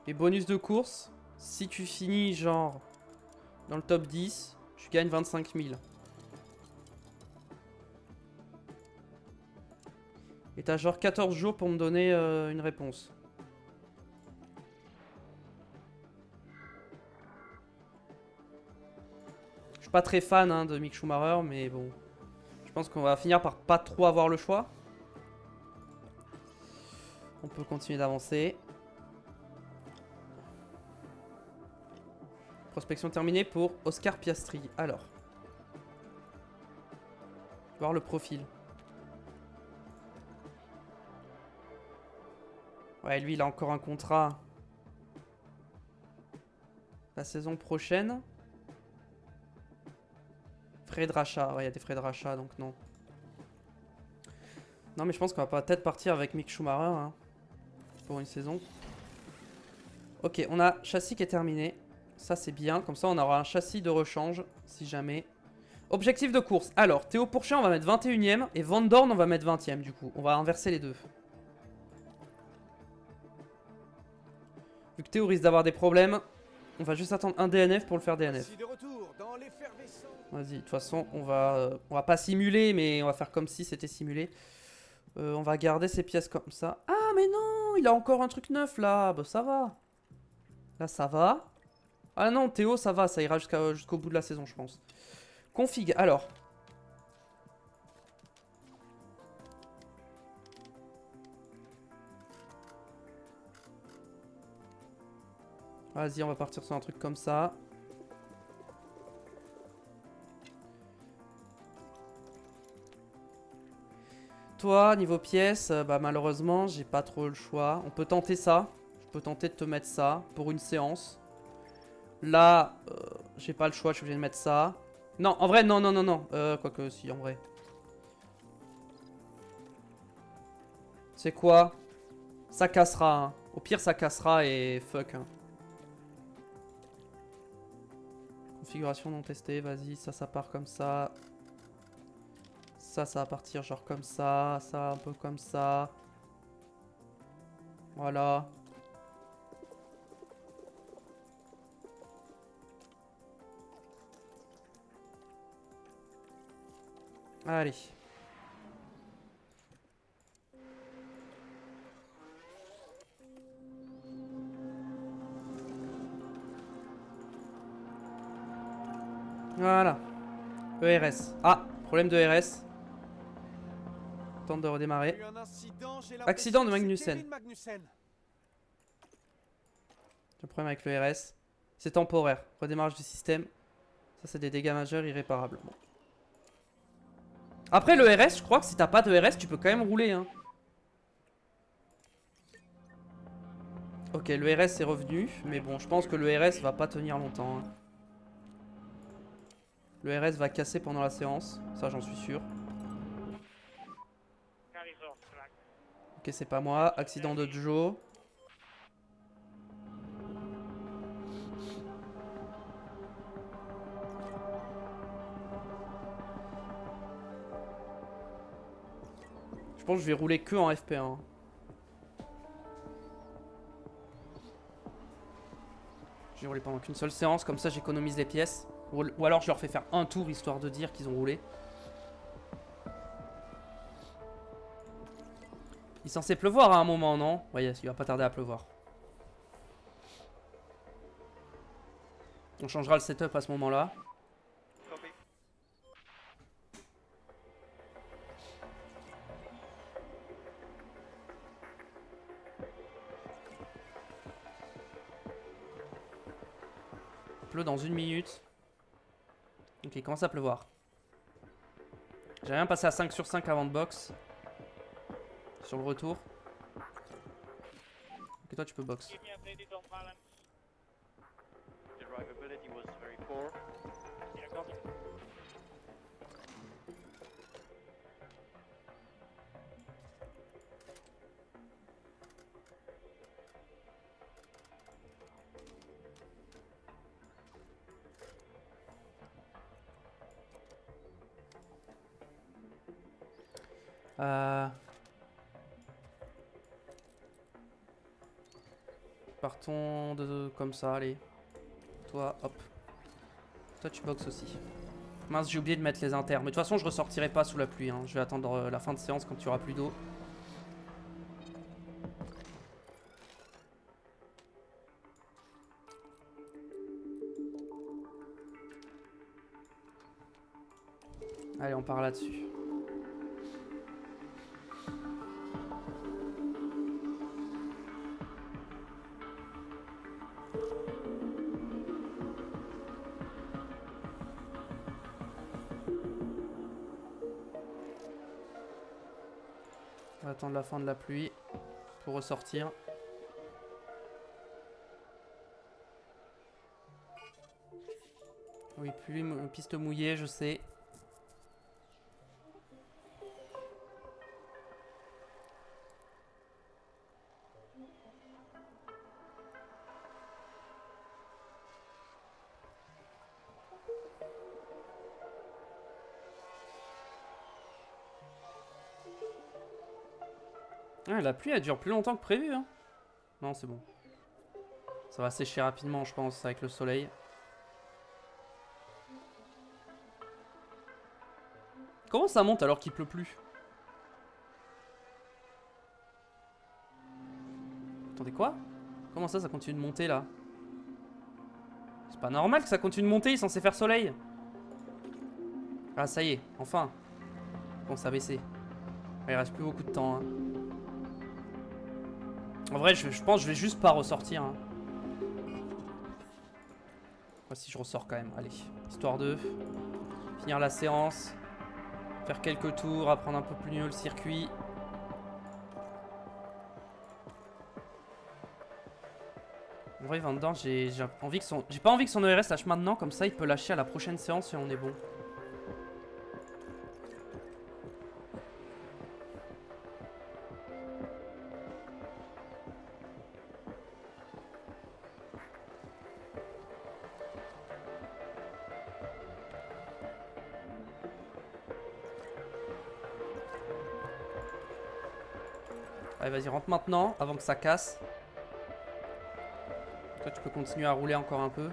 Et bonus de course, si tu finis genre dans le top 10, tu gagnes 25 000. Et t'as genre 14 jours pour me donner une réponse. Je suis pas très fan hein, de Mick Schumacher, mais bon. Je pense qu'on va finir par pas trop avoir le choix. On peut continuer d'avancer. Prospection terminée pour Oscar Piastri. Alors. Voir le profil. Ouais, lui, il a encore un contrat. La saison prochaine. Frais de rachat. Ouais, il y a des frais de rachat, donc non. Non, mais je pense qu'on va peut-être partir avec Mick Schumacher. Hein, pour une saison. Ok, on a châssis qui est terminé. Ça, c'est bien. Comme ça, on aura un châssis de rechange, si jamais. Objectif de course. Alors, Théo Pourchaire, on va mettre 21ème. Et Van Dorn, on va mettre 20ème, du coup. On va inverser les deux. Vu que Théo risque d'avoir des problèmes, on va juste attendre un DNF pour le faire DNF. Vas-y, de toute façon, on va pas simuler, mais on va faire comme si c'était simulé. On va garder ces pièces comme ça. Ah, mais non, il a encore un truc neuf, là. Bah, ça va. Là, ça va. Ah non, Théo, ça va, ça ira jusqu'au bout de la saison, je pense. Config, alors. Vas-y, on va partir sur un truc comme ça. Toi, niveau pièces, bah malheureusement, j'ai pas trop le choix. On peut tenter ça. Je peux tenter de te mettre ça pour une séance. Là, j'ai pas le choix, je suis obligé de mettre ça. Non, en vrai, non. Quoique, si, en vrai. C'est quoi? Ça cassera. Hein. Au pire, ça cassera et fuck. Hein. Configuration non testée, vas-y, ça part comme ça. Ça va partir genre comme ça. Ça, un peu comme ça. Voilà. Allez. Voilà. ERS. Ah, problème de RS. Tente de redémarrer. Accident de Magnussen. Le problème avec le RS. C'est temporaire. Redémarrage du système. Ça, c'est des dégâts majeurs irréparables. Bon. Après, le RS, je crois que si t'as pas de RS, tu peux quand même rouler. Hein. Ok, le RS est revenu. Mais bon, je pense que le RS va pas tenir longtemps. Hein. Le RS va casser pendant la séance, ça j'en suis sûr. Carries off track. Ok, c'est pas moi. Accident de Joe. Je pense que je vais rouler que en FP1. Je vais rouler pendant qu'une seule séance, comme ça j'économise les pièces. Ou alors je leur fais faire un tour histoire de dire qu'ils ont roulé. Il est censé pleuvoir à un moment, non? Ouais, il va pas tarder à pleuvoir. On changera le setup à ce moment-là. Copy. Il pleut dans 1 minute. Ok, il commence à pleuvoir. J'ai rien passé à 5 sur 5 avant de box. Sur le retour. Ok, toi tu peux box. Keep me updated on balance. The drivability was very poor. Yeah, copy. Partons de comme ça, allez. Toi, hop. Toi, tu boxes aussi. Mince, j'ai oublié de mettre les inters. Mais de toute façon, je ressortirai pas sous la pluie. Hein. Je vais attendre la fin de séance quand il y aura plus d'eau. Allez, on part là-dessus. On va attendre la fin de la pluie pour ressortir. Oui, piste mouillée, je sais. Ah, la pluie elle dure plus longtemps que prévu. Hein. Non, c'est bon. Ça va sécher rapidement, je pense, avec le soleil. Comment ça monte alors qu'il pleut plus? Attendez, quoi? Comment ça continue de monter là? C'est pas normal que ça continue de monter, il est censé faire soleil. Ah, ça y est, enfin. Bon, ça a baissé. Il reste plus beaucoup de temps. Hein. En vrai, je pense que je vais juste pas ressortir. Hein. Voici, je ressors quand même. Allez, histoire de finir la séance. Faire quelques tours, apprendre un peu plus mieux le circuit. En vrai, Van Dorn, j'ai envie que son... J'ai pas envie que son ERS lâche maintenant, comme ça il peut lâcher à la prochaine séance et on est bon. Allez, vas-y, rentre maintenant, avant que ça casse. Toi, tu peux continuer à rouler encore un peu.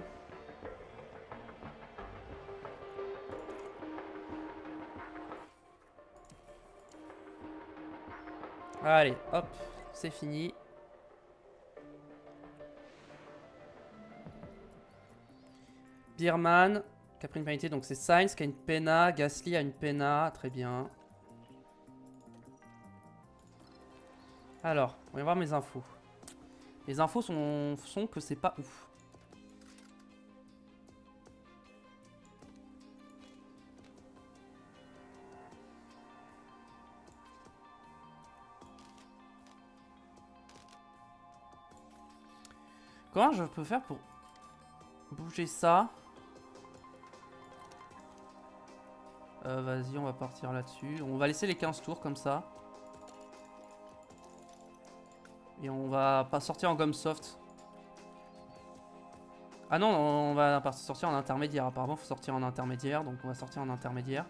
Allez, hop, c'est fini. Bierman, qui a pris une pénalité, donc c'est Sainz qui a une pena. Gasly a une pena, très bien. Alors, on va voir mes infos. Les infos sont que c'est pas ouf. Comment je peux faire pour bouger ça? Vas-y, on va partir là-dessus. On va laisser les 15 tours comme ça. Et on va pas sortir en gomme soft. Ah non, on va sortir en intermédiaire. Apparemment, il faut sortir en intermédiaire. Donc on va sortir en intermédiaire.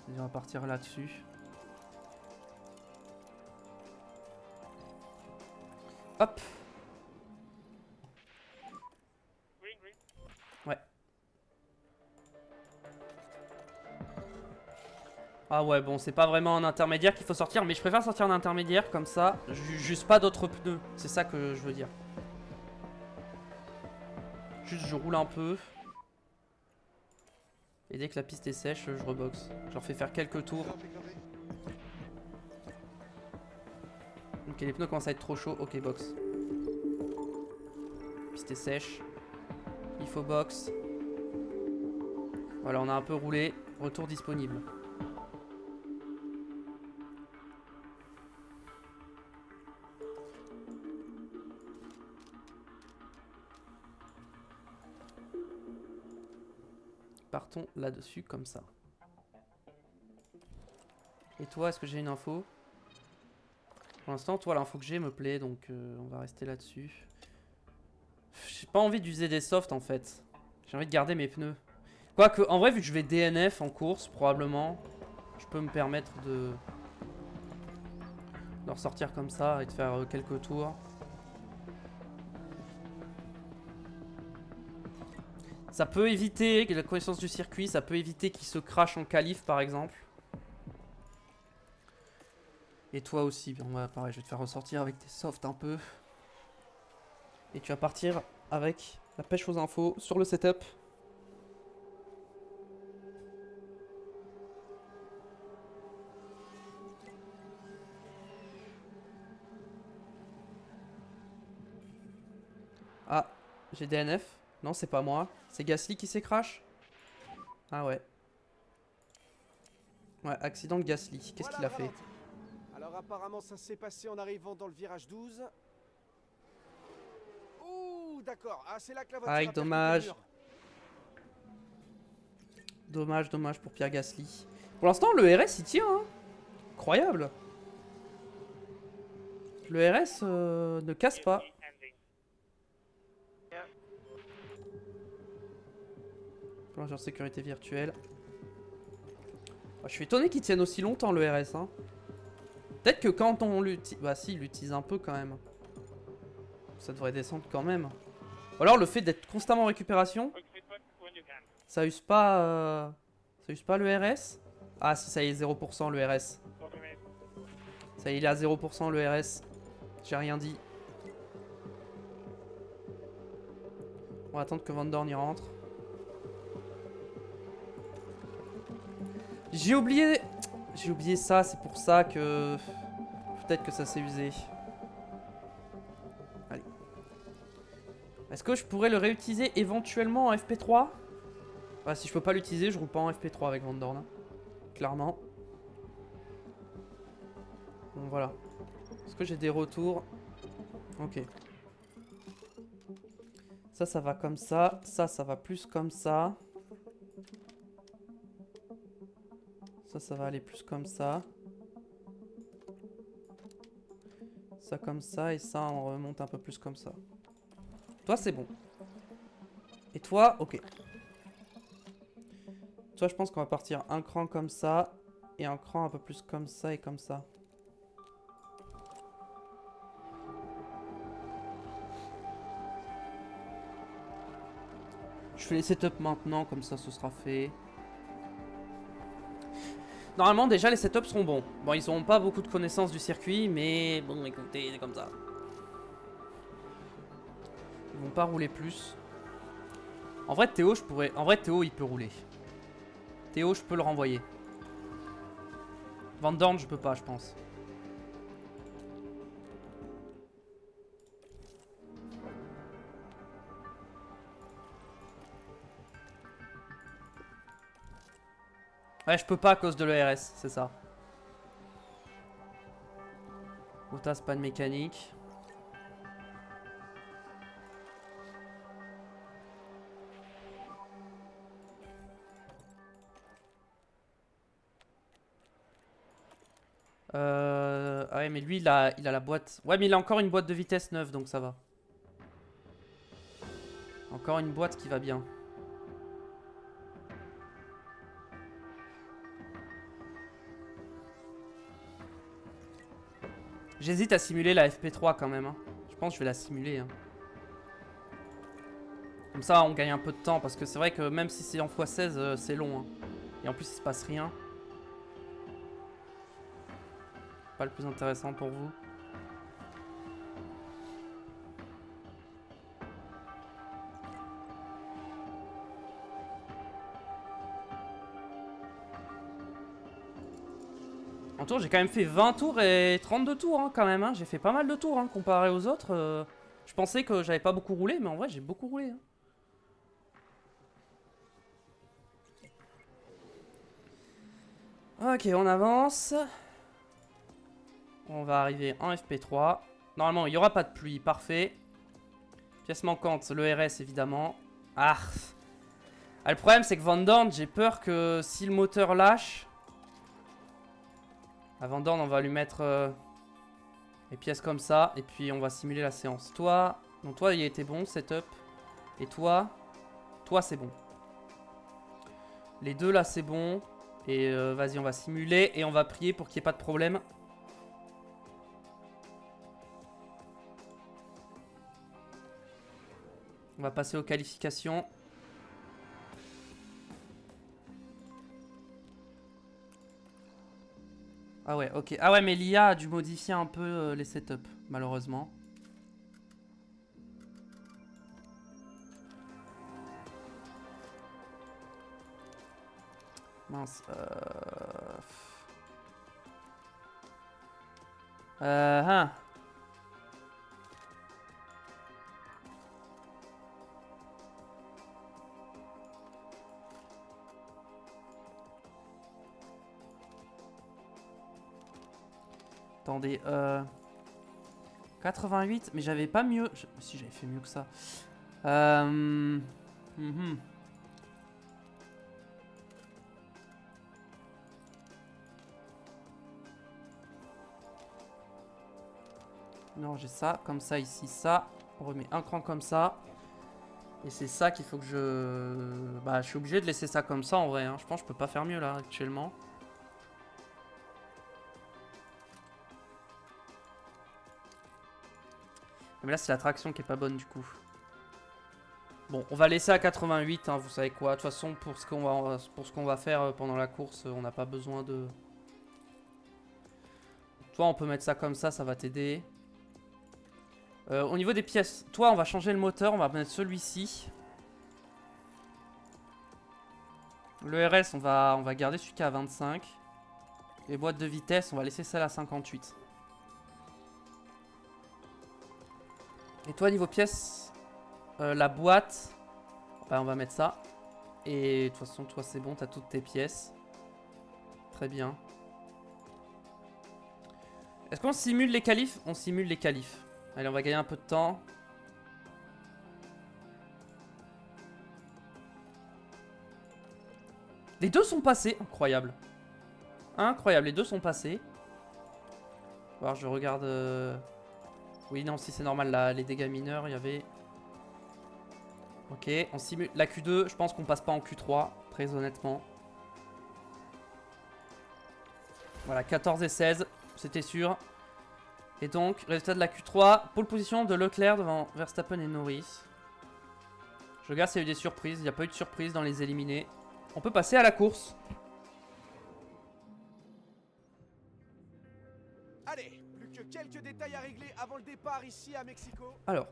Et on va partir là-dessus. Hop. Green, green. Ouais. Ah ouais, bon, c'est pas vraiment en intermédiaire qu'il faut sortir, mais je préfère sortir en intermédiaire, comme ça, juste pas d'autres pneus. C'est ça que je veux dire. Juste, je roule un peu. Et dès que la piste est sèche, je reboxe. Je leur fais faire quelques tours. Ok, les pneus commencent à être trop chauds. Ok, box. Piste est sèche. Il faut box. Voilà, on a un peu roulé. Retour disponible. Partons là-dessus comme ça. Et toi, est-ce que j'ai une info? Pour l'instant, toi, l'info que j'ai me plaît, donc on va rester là-dessus. J'ai pas envie d'user des softs en fait. J'ai envie de garder mes pneus. Quoique, en vrai, vu que je vais DNF en course, probablement, je peux me permettre de ressortir comme ça et de faire quelques tours. Ça peut éviter la connaissance du circuit, ça peut éviter qu'il se crache en qualif par exemple. Et toi aussi, bon, bah, pareil, je vais te faire ressortir avec tes softs un peu. Et tu vas partir avec la pêche aux infos sur le setup. Ah, j'ai DNF. Non, c'est pas moi. C'est Gasly qui s'est crash. Ah ouais. Ouais, accident de Gasly. Qu'est-ce qu'il a fait? Alors apparemment ça s'est passé en arrivant dans le virage 12. Ouh, d'accord. Ah, c'est là que la voiture Aïe, a percuté le dommage. mur. Dommage, dommage pour Pierre Gasly. Pour l'instant, le RS il tient. Hein. Incroyable. Le RS ne casse pas. Ending. Plongeur sécurité virtuelle. Oh, je suis étonné qu'il tienne aussi longtemps le RS. Hein. Peut-être que quand on l'utilise... Bah si, il l'utilise un peu quand même. Ça devrait descendre quand même. Ou alors le fait d'être constamment en récupération, Quick feedback when you can. ça use pas le RS. Ah si, ça y est, 0% le RS. 40 minutes. Ça y est, il est à 0% le RS. J'ai rien dit. On va attendre que Van Dorn y rentre. J'ai oublié ça, c'est pour ça que... Peut-être que ça s'est usé. Allez. Est-ce que je pourrais le réutiliser éventuellement en FP3? Ah, si je peux pas l'utiliser, je roule pas en FP3 avec Van Dorn. Hein. Clairement. Bon, voilà. Est-ce que j'ai des retours? Ok. Ça va comme ça. Ça va plus comme ça. Ça va aller plus comme ça. Ça comme ça. Et ça, on remonte un peu plus comme ça. Toi, c'est bon. Et toi, ok. Toi, je pense qu'on va partir un cran comme ça. Et un cran un peu plus comme ça et comme ça. Je fais les setups maintenant, comme ça ce sera fait. Normalement déjà les setups seront bons. Bon, ils n'auront pas beaucoup de connaissances du circuit, mais bon écoutez, c'est comme ça. Ils vont pas rouler plus. En vrai Théo je pourrais. En vrai Théo il peut rouler. Théo je peux le renvoyer. Van Dorn je peux pas je pense. Ouais, je peux pas à cause de l'ERS, c'est ça. Bottas, pas de mécanique. Ah ouais, mais lui, il a la boîte. Ouais, mais il a encore une boîte de vitesse neuve, donc ça va. Encore une boîte qui va bien. J'hésite à simuler la FP3 quand même. Hein. Je pense que je vais la simuler. Hein. Comme ça, on gagne un peu de temps. Parce que c'est vrai que même si c'est en x16, c'est long. Hein. Et en plus, il se passe rien. Pas le plus intéressant pour vous. En tour, j'ai quand même fait 20 tours et 32 tours hein, quand même. Hein. J'ai fait pas mal de tours hein, comparé aux autres. Je pensais que j'avais pas beaucoup roulé, mais en vrai, j'ai beaucoup roulé. Hein. Ok, on avance. On va arriver en FP3. Normalement, il n'y aura pas de pluie, parfait. Pièce manquante, le RS évidemment. Ah, le problème, c'est que Van Dorn, j'ai peur que si le moteur lâche... À Van Dorn, on va lui mettre les pièces comme ça. Et puis, on va simuler la séance. Toi, donc toi, il a été bon, setup. Et toi, c'est bon. Les deux, là, c'est bon. Et vas-y, on va simuler. Et on va prier pour qu'il n'y ait pas de problème. On va passer aux qualifications. Ah ouais, ok. Ah ouais, mais l'IA a dû modifier un peu les setups, malheureusement. Mince. Hein. Attendez, 88, mais j'avais pas mieux. Si j'avais fait mieux que ça. Non, j'ai ça, comme ça, ici, ça. On remet un cran comme ça. Et c'est ça qu'il faut que je... Bah, je suis obligé de laisser ça comme ça, en vrai. Hein. Je pense que je peux pas faire mieux, là, actuellement. Mais là, c'est la traction qui est pas bonne, du coup. Bon, on va laisser à 88, hein, vous savez quoi. De toute façon, pour ce qu'on va faire pendant la course, on n'a pas besoin de... Toi, on peut mettre ça comme ça va t'aider. Au niveau des pièces, toi, on va changer le moteur, on va mettre celui-ci. Le RS, on va garder celui qui est à 25. Les boîtes de vitesse, on va laisser celle à 58. Et toi, niveau pièces, la boîte, bah, on va mettre ça. Et de toute façon, toi, c'est bon, t'as toutes tes pièces. Très bien. Est-ce qu'on simule les qualifs? On simule les qualifs. Allez, on va gagner un peu de temps. Les deux sont passés. Incroyable. Incroyable, les deux sont passés. Alors, je regarde... Oui, non, si c'est normal, là, les dégâts mineurs, il y avait... Ok, on simule la Q2. Je pense qu'on passe pas en Q3, très honnêtement. Voilà, 14 et 16, c'était sûr. Et donc, résultat de la Q3, pole position de Leclerc devant Verstappen et Norris. Je regarde s'il y a eu des surprises. Il n'y a pas eu de surprise dans les éliminés. On peut passer à la course. Allez, plus que quelques détails à régler avant le départ ici à Mexico. Alors,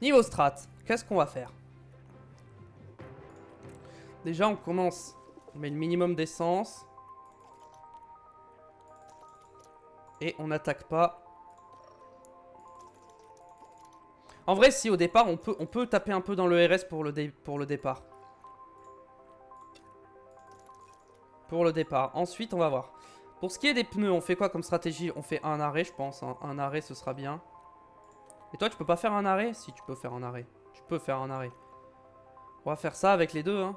niveau strat, qu'est-ce qu'on va faire? Déjà, on commence. On met le minimum d'essence. Et on n'attaque pas. En vrai, si au départ, on peut taper un peu dans le RS pour le départ. Pour le départ. Ensuite, on va voir. Pour ce qui est des pneus, on fait quoi comme stratégie? On fait un arrêt, je pense. Hein. Un arrêt, ce sera bien. Et toi, tu peux pas faire un arrêt? Si, tu peux faire un arrêt. Tu peux faire un arrêt. On va faire ça avec les deux. Hein.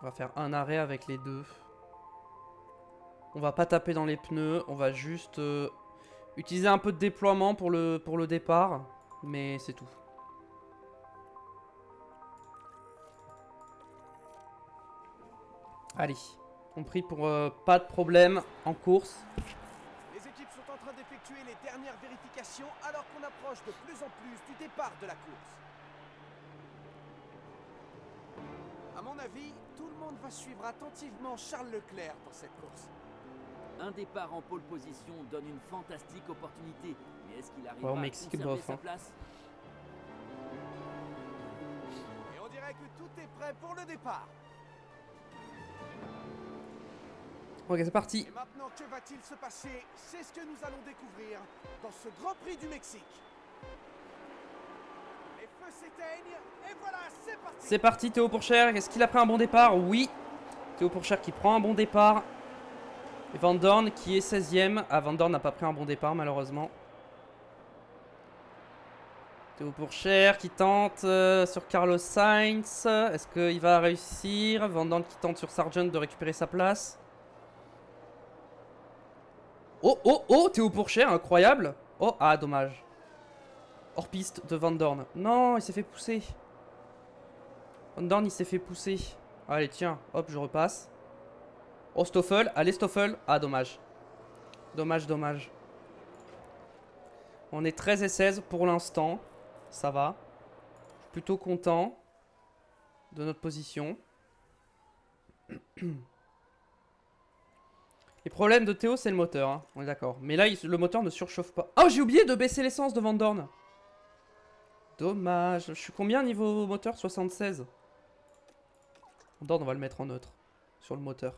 On va faire un arrêt avec les deux. On va pas taper dans les pneus. On va juste utiliser un peu de déploiement pour le départ. Mais c'est tout. Allez. Compris pour pas de problème en course. Les équipes sont en train d'effectuer les dernières vérifications alors qu'on approche de plus en plus du départ de la course. À mon avis, tout le monde va suivre attentivement Charles Leclerc pour cette course. Un départ en pole position donne une fantastique opportunité. Mais est-ce qu'il arrivera Ouais, au à Mexique, conserver bof, sa hein. place? Et on dirait que tout est prêt pour le départ. Ok, c'est parti. Et maintenant, que va-t-il se passer? C'est ce que nous allons découvrir dans ce Grand Prix du Mexique. Les feux s'éteignent et voilà, c'est parti. C'est parti, Théo Pourchaire. Est-ce qu'il a pris un bon départ? Oui. Théo Pourchaire qui prend un bon départ. Et Van Dorn qui est 16ème. Ah, Van Dorn n'a pas pris un bon départ, malheureusement. Théo Pourchaire qui tente sur Carlos Sainz. Est-ce qu'il va réussir? Van Dorn qui tente sur Sargent de récupérer sa place. Oh, oh, oh, Théo Pourchaire, incroyable. Oh, ah, dommage. Hors piste de Van Dorn. Non, il s'est fait pousser. Van Dorn, il s'est fait pousser. Allez, tiens, hop, je repasse. Oh, Stoffel, allez, Stoffel. Ah, dommage. Dommage, dommage. On est 13 et 16 pour l'instant. Ça va. Je suis plutôt content de notre position. Les problèmes de Théo, c'est le moteur, hein. On est d'accord. Mais là, le moteur ne surchauffe pas. Oh, j'ai oublié de baisser l'essence de Van Dorn. Dommage. Je suis combien niveau moteur? 76. Van Dorn, on va le mettre en neutre. Sur le moteur.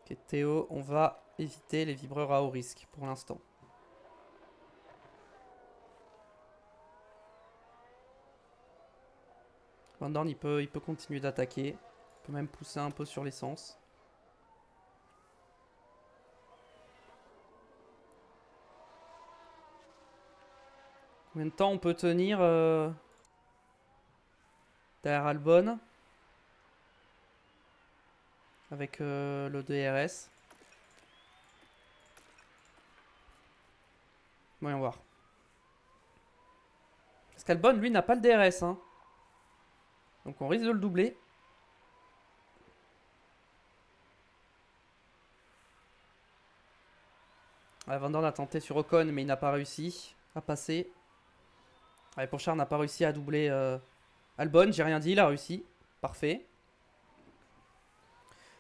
Ok, Théo, on va éviter les vibreurs à haut risque pour l'instant. Van Dorn, il peut continuer d'attaquer. Il peut même pousser un peu sur l'essence. Combien de temps on peut tenir derrière Albon avec le DRS? Voyons voir. Parce qu'Albon, lui, n'a pas le DRS, hein. Donc on risque de le doubler. Ah, Van Dorn a tenté sur Ocon, mais il n'a pas réussi à passer. Allez, Pourchaire n'a pas réussi à doubler Albon. J'ai rien dit, il a réussi. Parfait.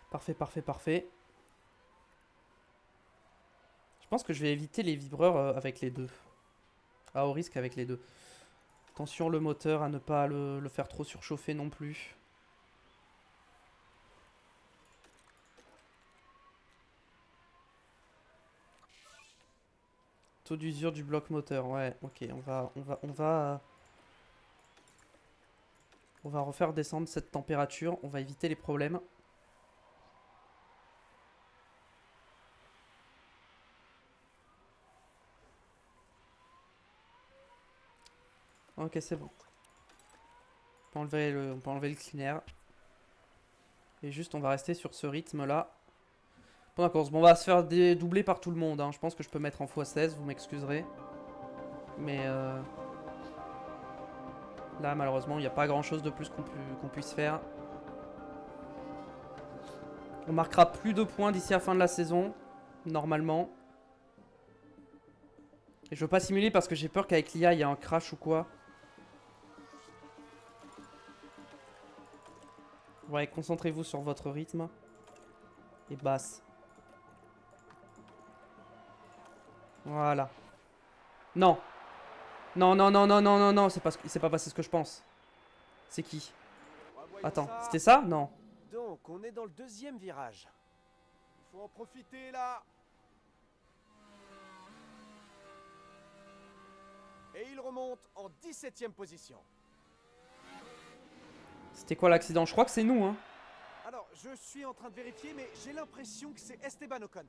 Parfait, parfait, parfait. Je pense que je vais éviter les vibreurs avec les deux. À haut risque avec les deux. Attention le moteur à ne pas le faire trop surchauffer non plus. Taux d'usure du bloc moteur, ouais, ok, on va refaire descendre cette température, on va éviter les problèmes. Ok, c'est bon. On peut enlever le cleaner. Et juste, on va rester sur ce rythme-là. Bon, d'accord. Bon, on va se faire doubler par tout le monde, hein. Je pense que je peux mettre en x16, vous m'excuserez. Mais là, malheureusement, il n'y a pas grand-chose de plus qu'on puisse faire. On marquera plus de points d'ici à la fin de la saison, normalement. Et je veux pas simuler parce que j'ai peur qu'avec l'IA, il y ait un crash ou quoi. Ouais, concentrez-vous sur votre rythme. Et basse. Voilà. Non. Non, non, non, non, non, non, non. C'est pas passé ce que je pense. C'est qui? Attends, c'était ça? Non. Donc, on est dans le deuxième virage. Il faut en profiter là. Et il remonte en 17ème position. C'était quoi l'accident? Je crois que c'est nous, hein. Alors, je suis en train de vérifier, mais j'ai l'impression que c'est Esteban Ocon.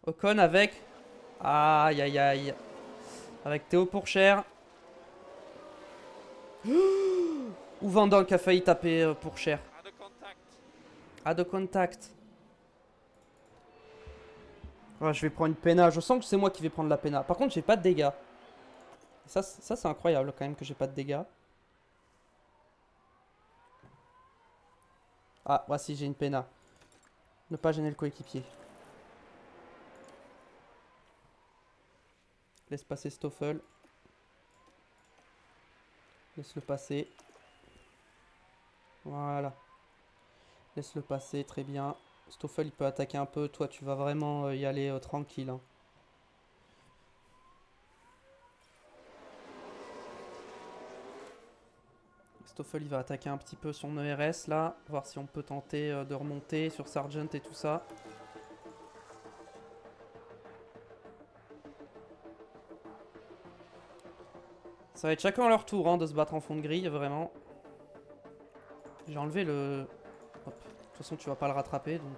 Ocon avec... Aïe, aïe, aïe. Avec Théo Pourchaire. Ou Van Dorn qui a failli taper pour cher. Add a contact. Add a contact. Ah, je vais prendre une péna. Je sens que c'est moi qui vais prendre la péna. Par contre, j'ai pas de dégâts. Ça c'est incroyable quand même que j'ai pas de dégâts. Ah, voici, j'ai une péna. Ne pas gêner le coéquipier. Laisse passer Stoffel. Laisse-le passer. Voilà. Laisse-le passer, très bien. Stoffel, il peut attaquer un peu. Toi, tu vas vraiment y aller tranquille. Hein. Stoffel, il va attaquer un petit peu son ERS, là. Voir si on peut tenter de remonter sur Sargent et tout ça. Ça va être chacun à leur tour hein, de se battre en fond de grille, vraiment. J'ai enlevé le... Hop. De toute façon, tu vas pas le rattraper, donc...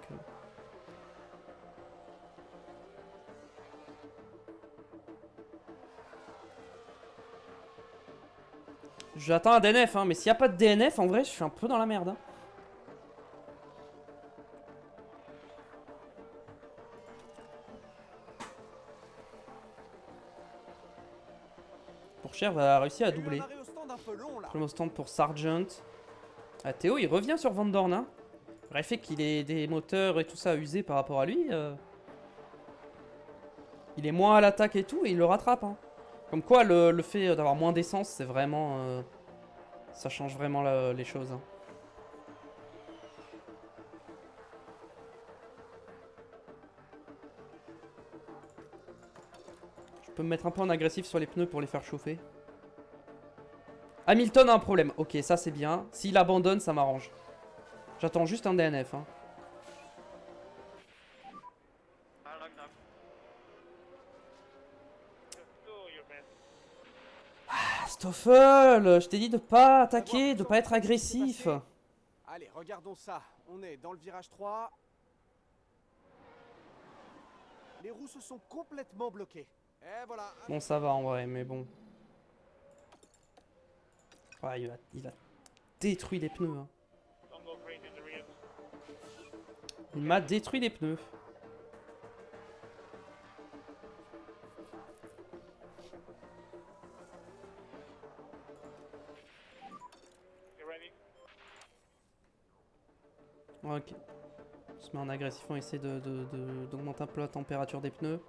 J'attends un DNF, hein, mais s'il n'y a pas de DNF, en vrai, je suis un peu dans la merde. Hein. Pour Cher va réussir à doubler. Premier au stand pour Sargent. Ah, Théo, il revient sur Van Dorn. Hein. Le fait qu'il ait des moteurs et tout ça à user par rapport à lui. Il est moins à l'attaque et tout, et il le rattrape. Hein. Comme quoi, le fait d'avoir moins d'essence, c'est vraiment... ça change vraiment les choses. Hein. Je peux me mettre un peu en agressif sur les pneus pour les faire chauffer. Hamilton a un problème. Ok, ça c'est bien. S'il abandonne, ça m'arrange. J'attends juste un DNF. Hein. Ah, Stoffel, je t'ai dit de pas attaquer, de pas être agressif. Allez, regardons ça. On est dans le virage 3. Les roues se sont complètement bloquées. Et voilà. Bon, ça va en vrai, mais bon. Ouais, il a détruit les pneus. Hein. Don't go crazy in the rear. Il m'a détruit les pneus. You ready? Ok. On se met en agressif, on essaie d'augmenter un peu la température des pneus.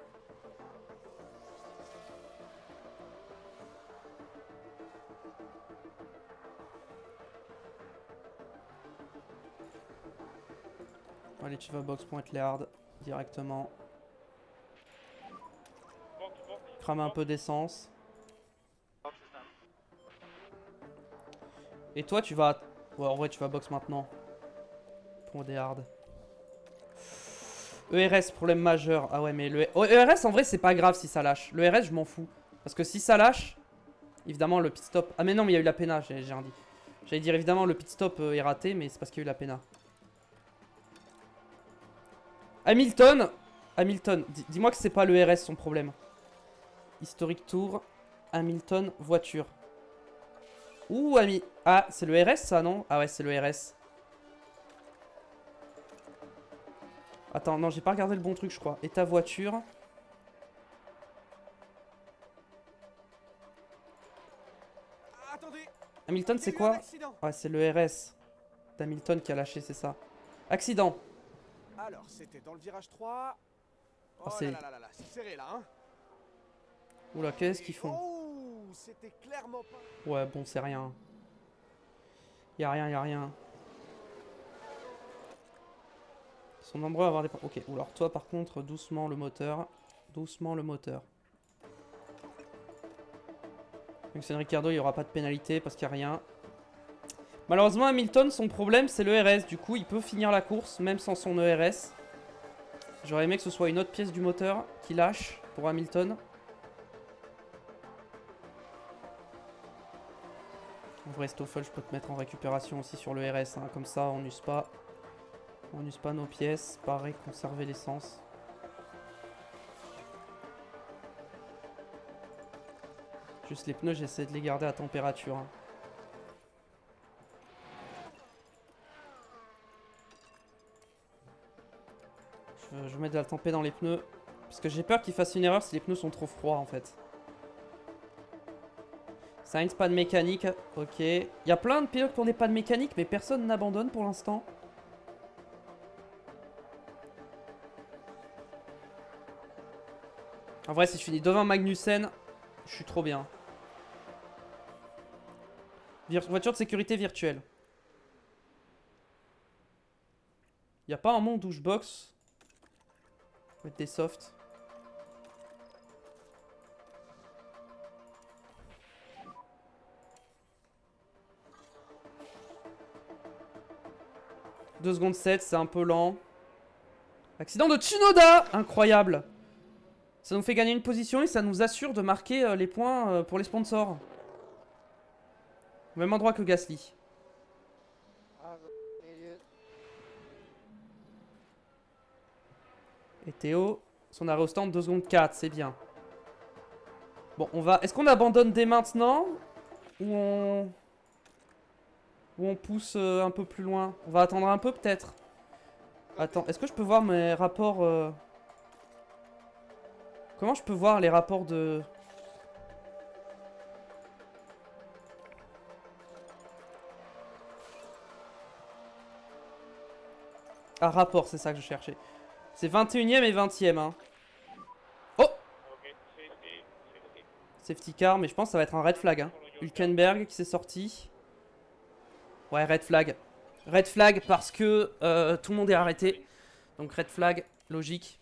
Allez, tu vas box pour être les hard directement. Box, box. Crame un peu d'essence. Box is done. Et toi, tu vas... Ouais, en vrai, tu vas box maintenant. Pour des hard. ERS, problème majeur. Ah ouais, mais le ERS, en vrai, c'est pas grave si ça lâche. Le ERS, je m'en fous. Parce que si ça lâche, évidemment, le pit stop... Ah mais non, mais il y a eu la péna, j'ai rien dit. J'allais dire, évidemment, le pit stop est raté, mais c'est parce qu'il y a eu la péna. Hamilton, dis-moi que c'est pas le ERS son problème. Historique tour, Hamilton, voiture. Ouh, ami. Ah, c'est le RS ça, non? Ah ouais, c'est le RS. Attends, non, j'ai pas regardé le bon truc, je crois. Et ta voiture? Attendez. Hamilton, il y a c'est eu un quoi? accident. Ouais, c'est le RS d'Hamilton qui a lâché, c'est ça. Accident. Alors, c'était dans le virage 3. Oh Ah, c'est- là, c'est serré là, hein. Oula, qu'est-ce qu'ils font? Oh, c'était clairement pas... Ouais, bon, c'est rien. Y'a rien, y'a rien. Ils sont nombreux à avoir des... Ok, ou alors toi, par contre, doucement le moteur. Doucement le moteur. Donc c'est Ricciardo, il n'y aura pas de pénalité parce qu'il n'y a rien. Malheureusement, Hamilton, son problème, c'est le RS. Du coup, il peut finir la course, même sans son ERS. J'aurais aimé que ce soit une autre pièce du moteur qui lâche pour Hamilton. En vrai, Stoffel, je peux te mettre en récupération aussi sur le RS. Hein. Comme ça, on n'use pas nos pièces. Pareil, conserver l'essence. Juste les pneus, j'essaie de les garder à température. Hein. Je vais mettre de la tempête dans les pneus. Parce que j'ai peur qu'il fasse une erreur si les pneus sont trop froids en fait. Sainz, pas de mécanique. Ok. Il y a plein de pilotes qui ont des pas de mécanique, mais personne n'abandonne pour l'instant. En vrai, si je finis devant Magnussen, je suis trop bien. Voiture de sécurité virtuelle. Y a pas un monde où je boxe. Mettre des softs. « 2 secondes 7, c'est un peu lent. Accident de Tsunoda! Incroyable! Ça nous fait gagner une position et ça nous assure de marquer les points pour les sponsors. Au même endroit que Gasly. Et Théo, son arrêt au stand 2 secondes 4, c'est bien. Bon, on va... Est-ce qu'on abandonne dès maintenant? Ou on pousse un peu plus loin? On va attendre un peu peut-être. Attends, est-ce que je peux voir mes rapports Comment je peux voir les rapports de... Ah, rapport, c'est ça que je cherchais. C'est 21ème et 20ème, hein. Oh! Okay, safety. Safety car, mais je pense que ça va être un red flag, hein. Hülkenberg qui s'est sorti. Ouais, red flag. Red flag parce que tout le monde est arrêté. Donc red flag, logique.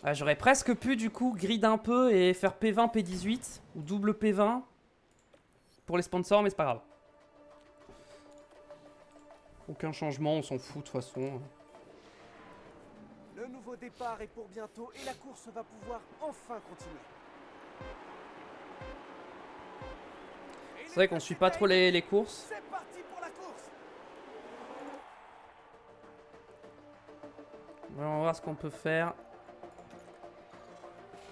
Ah, j'aurais presque pu du coup grid un peu et faire P20, P18 ou double P20 pour les sponsors, mais c'est pas grave. Aucun changement, on s'en fout de toute façon. Le nouveau départ est pour bientôt et la course va pouvoir enfin continuer. C'est vrai qu'on suit pas trop les courses. C'est parti pour la course. On va voir ce qu'on peut faire.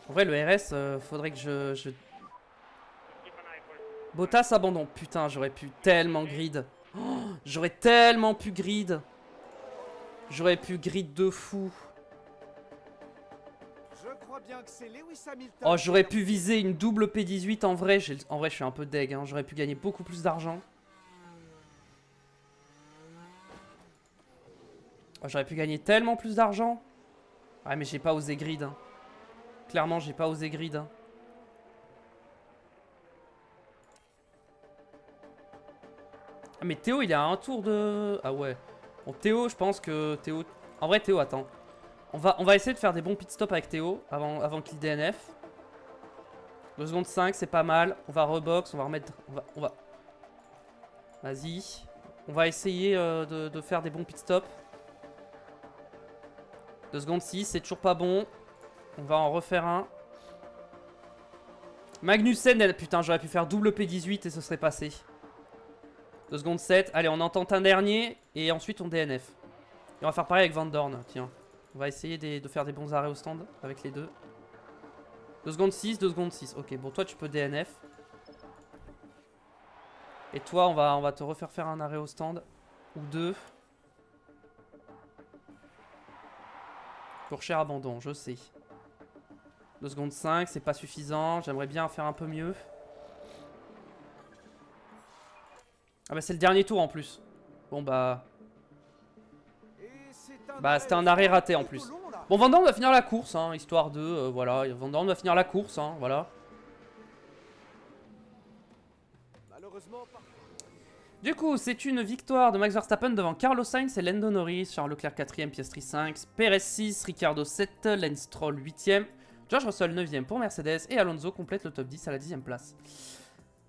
En vrai, le RS, faudrait que je... Keep an eye for it. Bottas abandon. Putain, j'aurais pu tellement grid. Oh, j'aurais tellement pu grid. J'aurais pu grid de fou. Je crois bien que c'est Lewis Hamilton. Oh, j'aurais pu viser une double P18 en vrai. En vrai, je suis un peu deg. Hein. J'aurais pu gagner beaucoup plus d'argent. Oh, j'aurais pu gagner tellement plus d'argent. Ouais, mais j'ai pas osé grid. Hein. Clairement, j'ai pas osé grid. Hein. Ah, mais Théo, il est à un tour de... Ah ouais. Bon, Théo, je pense que Théo... En vrai, Théo, attends. On va essayer de faire des bons pit stops avec Théo avant qu'il DNF. 2 secondes 5, c'est pas mal. On va rebox, on va remettre... On va... Vas-y. On va essayer de faire des bons pit stops. 2 secondes 6, c'est toujours pas bon. On va en refaire un. Magnussen, elle... Putain, j'aurais pu faire double P18 et ce serait passé. 2 secondes 7. Allez, on en tente un dernier. Et ensuite, on DNF. Et on va faire pareil avec Van Dorn. Tiens. On va essayer de faire des bons arrêts au stand avec les deux. 2 secondes 6, 2 secondes 6. Ok, bon, toi, tu peux DNF. Et toi, on va te refaire faire un arrêt au stand. Ou deux. Pour cher abandon, je sais. 2 secondes 5, c'est pas suffisant. J'aimerais bien faire un peu mieux. Ah bah c'est le dernier tour en plus. Bon bah... Bah c'était un arrêt raté en plus. Bon, Van Dorn va finir la course, hein, histoire de... voilà, Van Dorn va finir la course, hein, voilà. Malheureusement, Du coup, c'est une victoire de Max Verstappen devant Carlos Sainz et Lando Norris. Charles Leclerc 4ème, Piastri 5, Perez 6, Ricciardo 7, Lance Stroll 8ème, George Russell 9ème pour Mercedes et Alonso complète le top 10 à la 10ème place.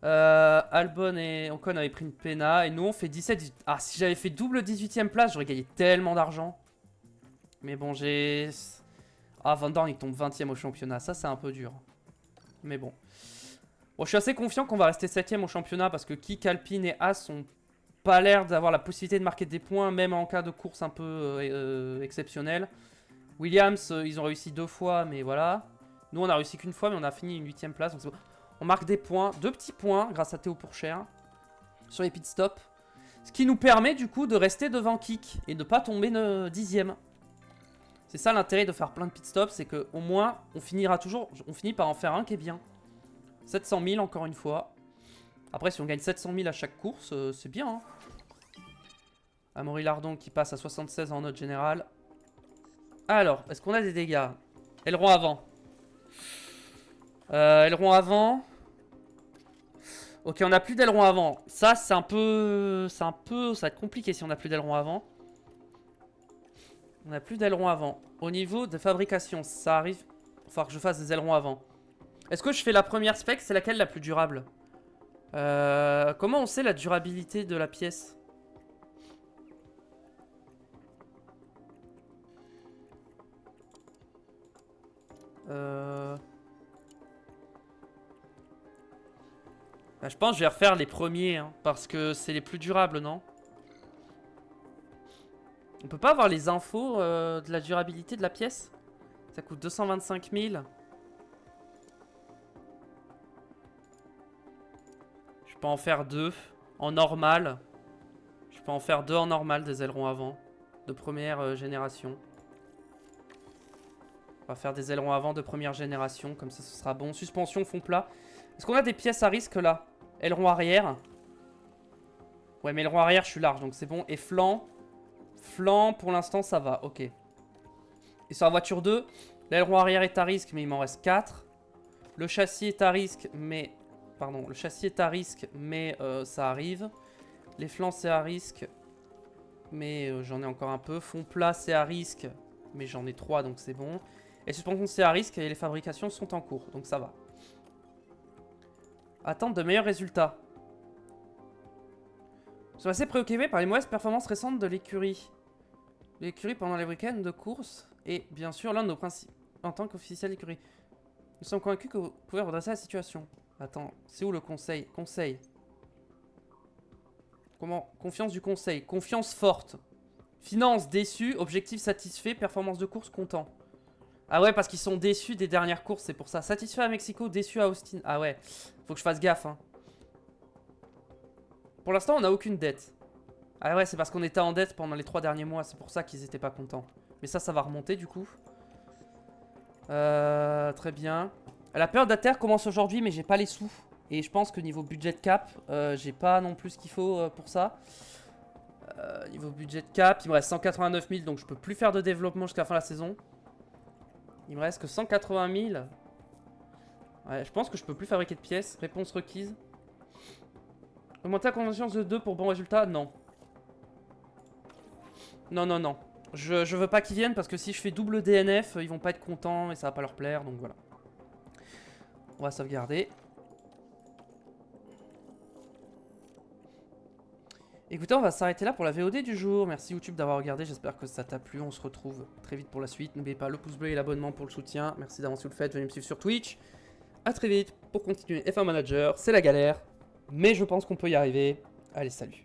Albon et Ocon avaient pris une pena et nous on fait 17-18. Ah, si j'avais fait double 18ème place, j'aurais gagné tellement d'argent. Mais bon, j'ai... Ah, Van Dorn il tombe 20ème au championnat, ça c'est un peu dur. Mais bon. Bon, je suis assez confiant qu'on va rester 7ème au championnat parce que Kik, Alpine et As ont pas l'air d'avoir la possibilité de marquer des points, même en cas de course un peu exceptionnelle. Williams, ils ont réussi 2 fois, mais voilà. Nous, on a réussi qu'une fois, mais on a fini une 8ème place. Donc c'est bon. On marque des points, 2 petits points grâce à Théo Pourchère sur les pit stops. Ce qui nous permet du coup de rester devant Kik et de pas tomber 10ème. C'est ça l'intérêt de faire plein de pit stops, c'est que au moins on finit par en faire un qui est bien. 700 000 encore une fois. Après si on gagne 700 000 à chaque course, c'est bien. Hein. Amaury Lardon qui passe à 76 en note générale. Alors, est-ce qu'on a des dégâts? Aileron avant. Aileron avant. Ok, on n'a plus d'aileron avant. Ça, c'est un peu... Ça va être compliqué si on n'a plus d'aileron avant. On n'a plus d'aileron avant. Au niveau de fabrication, ça arrive. Il va falloir que je fasse des ailerons avant. Est-ce que je fais la première spec? C'est laquelle la plus durable? Comment on sait la durabilité de la pièce? Bah, je pense que je vais refaire les premiers, hein, parce que c'est les plus durables, non? On peut pas avoir les infos de la durabilité de la pièce? Ça coûte 225 000. Je peux en faire 2 en normal. Je peux en faire 2 en normal des ailerons avant. De première génération. On va faire des ailerons avant de première génération. Comme ça, ce sera bon. Suspension, fond plat. Est-ce qu'on a des pièces à risque là? Aileron arrière. Ouais, mais aileron arrière, je suis large, donc c'est bon. Et flanc. Flanc, pour l'instant, ça va. Ok. Et sur la voiture 2, l'aileron arrière est à risque, mais il m'en reste 4. Le châssis est à risque, mais... Pardon, le châssis est à risque, mais ça arrive. Les flancs, c'est à risque, mais j'en ai encore un peu. Fond plat, c'est à risque, mais j'en ai 3, donc c'est bon. Et suspension, c'est à risque, et les fabrications sont en cours, donc ça va. Attendre de meilleurs résultats. Je suis assez préoccupé par les mauvaises performances récentes de l'écurie. L'écurie pendant les week-ends de course. Et bien sûr, l'un de nos principes en tant qu'officiel d'écurie. Nous sommes convaincus que vous pouvez redresser la situation. Attends, c'est où le conseil? Conseil. Comment? Confiance du conseil. Confiance forte. Finance déçue. Objectif satisfait. Performance de course content. Ah ouais, parce qu'ils sont déçus des dernières courses, c'est pour ça. Satisfait à Mexico, déçu à Austin. Ah ouais, faut que je fasse gaffe. Hein. Pour l'instant, on n'a aucune dette. Ah ouais, c'est parce qu'on était en dette pendant les 3 derniers mois. C'est pour ça qu'ils étaient pas contents. Mais ça va remonter du coup. Très bien. La période d'ATER commence aujourd'hui, mais j'ai pas les sous. Et je pense que niveau budget cap, j'ai pas non plus ce qu'il faut pour ça. Niveau budget cap, il me reste 189 000, donc je peux plus faire de développement jusqu'à la fin de la saison. Il me reste que 180 000. Ouais, je pense que je peux plus fabriquer de pièces. Réponse requise. Augmenter la convention de 2 pour bon résultat? Non. Non, non, non. Je veux pas qu'ils viennent parce que si je fais double DNF, ils vont pas être contents et ça va pas leur plaire, donc voilà. On va sauvegarder. Écoutez, on va s'arrêter là pour la VOD du jour. Merci YouTube d'avoir regardé, j'espère que ça t'a plu. On se retrouve très vite pour la suite. N'oubliez pas le pouce bleu et l'abonnement pour le soutien. Merci d'avance si vous le faites, venez me suivre sur Twitch. A très vite pour continuer F1 Manager, c'est la galère. Mais je pense qu'on peut y arriver. Allez, salut.